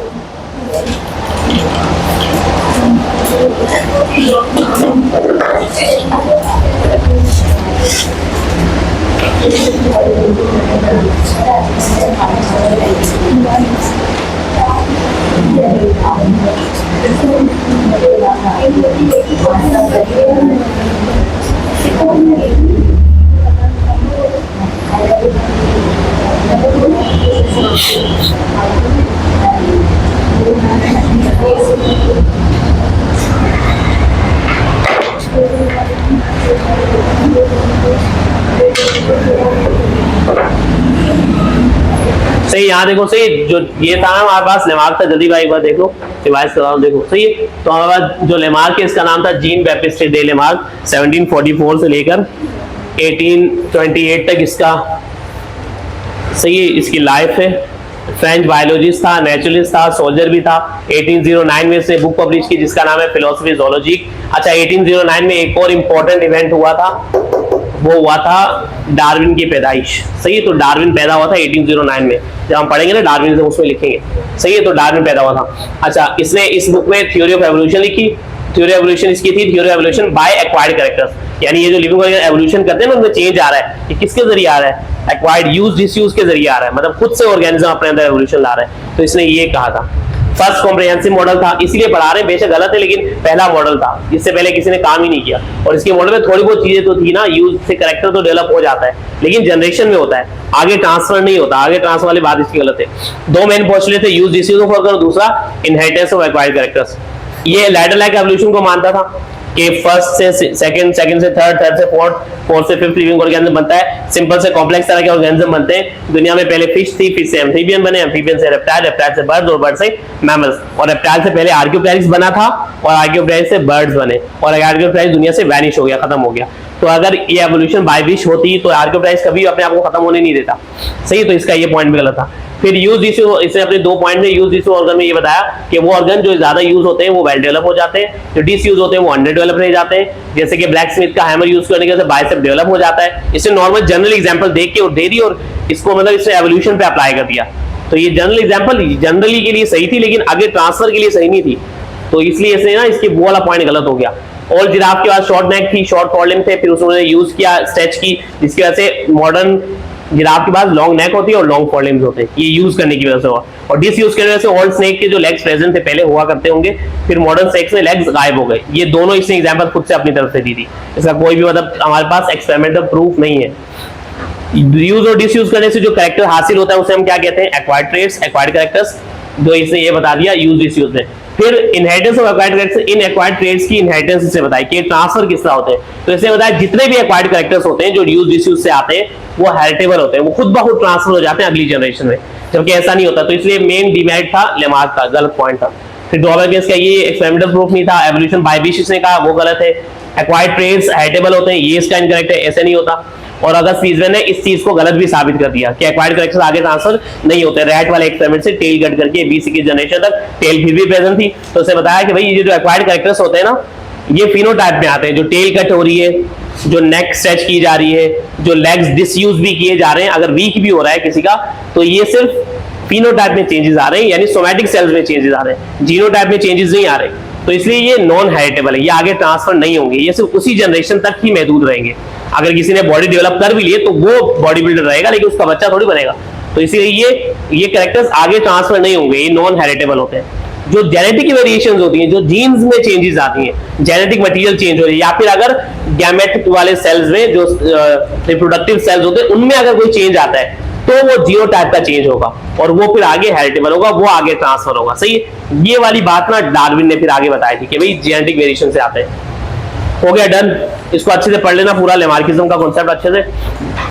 सही, यहाँ देखो, सही जो ये था ना हमारे पास लेमार्क था, जल्दी भाई एक बार देख लो, रिवाइज कराओ, देखो सही है। तो हमारे पास जो लेमार्क है, इसका नाम था जीन बैप्टिस्ट डे लेमार्क, 1744 से लेकर 1828 तक इसका, सही है, इसकी लाइफ है। फ्रेंच बायोलॉजिस्ट था, नेचुरलिस्ट था, सोल्जर भी था। 1809 में इसने बुक पब्लिश की जिसका नाम है फिलोसफी जोलॉजिक। अच्छा, 1809 में एक और इम्पोर्टेंट इवेंट हुआ था, वो हुआ था डार्विन की पैदाइश। सही है। तो डार्विन पैदा हुआ था 1809 में, जब हम पढ़ेंगे ना डार्विन उसमें लिखेंगे। सही है। तो डार्विन पैदा हुआ था। अच्छा, इसने इस बुक में थ्योरी ऑफ एवोल्यूशन लिखी। थ्योरी ऑफ एवोल्यूशन इसकी थी, theory of evolution by acquired characters, यानी ये जो लिविंग एवोल्यूशन करते हैं ना, उनमें चेंज आ रहा है, ये किसके जरिए आ रहा है? एक्वायर्ड, यूज डिसयूज के जरिए आ रहा है, मतलब खुद से ऑर्गेनिज्म अपने अंदर एवोल्यूशन ला रहा है। तो इसने ये कहा था। फर्स्ट कॉम्प्रिहेंसिव मॉडल था, इसलिए पढ़ा रहे हैं, बेशक गलत है लेकिन पहला मॉडल था, इससे पहले किसी ने काम ही नहीं किया। और इसके मॉडल में थोड़ी बहुत चीजें तो थी ना, यूज से कैरेक्टर तो डेवलप हो जाता है, लेकिन जनरेशन में होता है, आगे ट्रांसफर नहीं होता। आगे ट्रांसफर वाली बात इसकी गलत है। 2 मेन पोस्टुलेट थे, यूज डिसयूज ऑफ ऑर्गन, दूसरा इनहेरिटेंस ऑफ एक्वायर्ड कैरेक्टर्स। ये लैडर लाइक एवोल्यूशन को मानता था कि फर्स्ट से सेकंड, सेकंड से थर्ड, थर्ड से फोर्थ, फोर्थ से फिफ्थ लिविंग ऑर्गेनिज्म बनता है। सिंपल से कॉम्प्लेक्स तरह के ऑर्गेनिज्म बनते हैं। दुनिया में पहले फिश थी, फिश से एम्फीबियन बने, एम्फीबियन से रेप्टाइल, रेप्टाइल से बर्ड्स और बर्ड से मैमल्स, और रेप्टाइल से पहले आर्कियोप्टेरिक्स बना था और आर्कियोप्टेरिक्स से बर्ड्स बने, और आर्कियोप्टेरिक्स दुनिया से वैनिश हो गया, खत्म हो गया। तो अगर ये एवोल्यूशन बाय विश होती तो आर्कियोप्टेरिक्स कभी अपने आप को खत्म होने नहीं देता। सही। तो इसका ये पॉइंट भी गलत था। फिर यूज इशू, इसने अपने 2 पॉइंट में यूज इशू ऑर्गन में ये बताया कि वो ऑर्गन जो ज्यादा यूज होते हैं वो वेल डेवलप हो जाते हैं, जो डिस यूज होते हैं वो अंडर डेवलप रह जाते हैं। जैसे कि ब्लैक स्मिथ का हैमर यूज करने के बाइसेप डेवलप हो जाता है। इसने नॉर्मल जनरल एग्जांपल देख के और दे दी, और इसको मतलब इसने एवोल्यूशन पे अप्लाई कर दिया। तो ये जनरल एग्जांपल जनरली के लिए सही थी, लेकिन आगे ट्रांसफर के लिए सही नहीं थी। तो इसलिए इसने ना इसके वो वाला पॉइंट गलत हो गया। और जिराफ के पास शॉर्ट नेक थी, शॉर्ट फॉरलिम्ब थे, फिर उसने यूज किया स्ट्रेच की, जिसकी वजह से मॉडर्न जिराफ के पास लॉन्ग नेक होती है और लॉन्ग फॉरलिम्ब्स होते हैं, ये यूज करने की वजह से हुआ। और डिस यूज करने से ओल्ड स्नेक के जो लेग्स प्रेजेंट थे पहले हुआ करते होंगे, फिर मॉडर्न स्नेक्स में लेग्स गायब हो गए। ये दोनों इसने एग्जांपल खुद से अपनी तरफ से दी थी, इसका कोई भी मतलब हमारे पास एक्सपेरिमेंटल प्रूफ नहीं है। यूज और डिसयूज करने से जो कैरेक्टर हासिल होता है उसे हम क्या कहते हैं? Acquired traits, acquired characters. जो इसने ये बता दिया यूज डिसयूज में। फिर inheritance of acquired characters, in acquired traits की इनहेरिटेंस इससे बताई कि ट्रांसफर किस तरह होते हैं। तो इसने बताया जितने भी एक्वायर्ड कैरेक्टर्स होते हैं जो यूज डिसयूज से आते हैं वो हेरिटेबल होते हैं, वो खुद ब खुद ट्रांसफर हो जाते हैं अगली जनरेशन में, जबकि ऐसा नहीं होता। तो इसलिए मेन डिमेरिट था लेमार्क का, गलत पॉइंट था। फिर ड्रॉबैक इसका ये एक्सपेरिमेंटल प्रूफ नहीं था। एवोल्यूशन बाय बीशिस ने कहा वो गलत है। एक्वायर्ड ट्रेट्स हेरिटेबल होते हैं, ये इसका इनकरेक्ट है, ऐसे नहीं होता। और अगस्त फीसमैन ने इस चीज को गलत भी साबित कर दिया कि एक्वायर्ड कैरेक्टर्स आगे ट्रांसफर नहीं होते। रैट वाले एक्सपेरिमेंट से टेल कट करके 20 की जनरेशन तक टेल फिर भी प्रेजेंट थी, तो उसे बताया कि भाई ये जो एक्वायर्ड कैरेक्टर्स होते हैं ना, ये फिनोटाइप में आते हैं। जो टेल कट हो रही है, जो नेक स्ट्रेच की जा रही है, जो लेग्स डिसयूज भी किए जा रहे हैं, अगर वीक भी हो रहा है किसी का, तो ये सिर्फ फिनोटाइप में चेंजेस आ रहे हैं, यानी सोमैटिक सेल्स में चेंजेस आ रहे हैं, जीनोटाइप में चेंजेस नहीं आ रहे। तो इसलिए ये नॉन हेरिटेबल है, ये आगे ट्रांसफर नहीं होंगे, ये सिर्फ उसी जनरेशन तक ही महदूद रहेंगे। अगर किसी ने बॉडी डेवलप कर भी लिए तो वो बॉडी बिल्डर रहेगा, लेकिन उसका बच्चा थोड़ी बनेगा। तो इसलिए ये कैरेक्टर्स आगे ट्रांसफर नहीं होंगे, ये नॉन हेरिटेबल होते हैं। जो जेनेटिक वेरिएशंस होती हैं, जो जीन्स में चेंजेस आती हैं, जेनेटिक मटेरियल चेंज हो रही है, या फिर अगर गैमेट वाले सेल्स में जो रिप्रोडक्टिव सेल्स होते हैं उनमें अगर कोई चेंज आता है तो वो जीनोटाइप का चेंज होगा और वो फिर आगे हेरिटेबल होगा, वो आगे ट्रांसफर होगा। सही है? ये वाली बात ना डार्विन ने फिर आगे बताई थी कि भाई जेनेटिक वेरिएशन से आते हैं। हो गया, डन। इसको अच्छे से पढ़ लेना पूरा, लेमार्किज्म का कॉन्सेप्ट अच्छे से।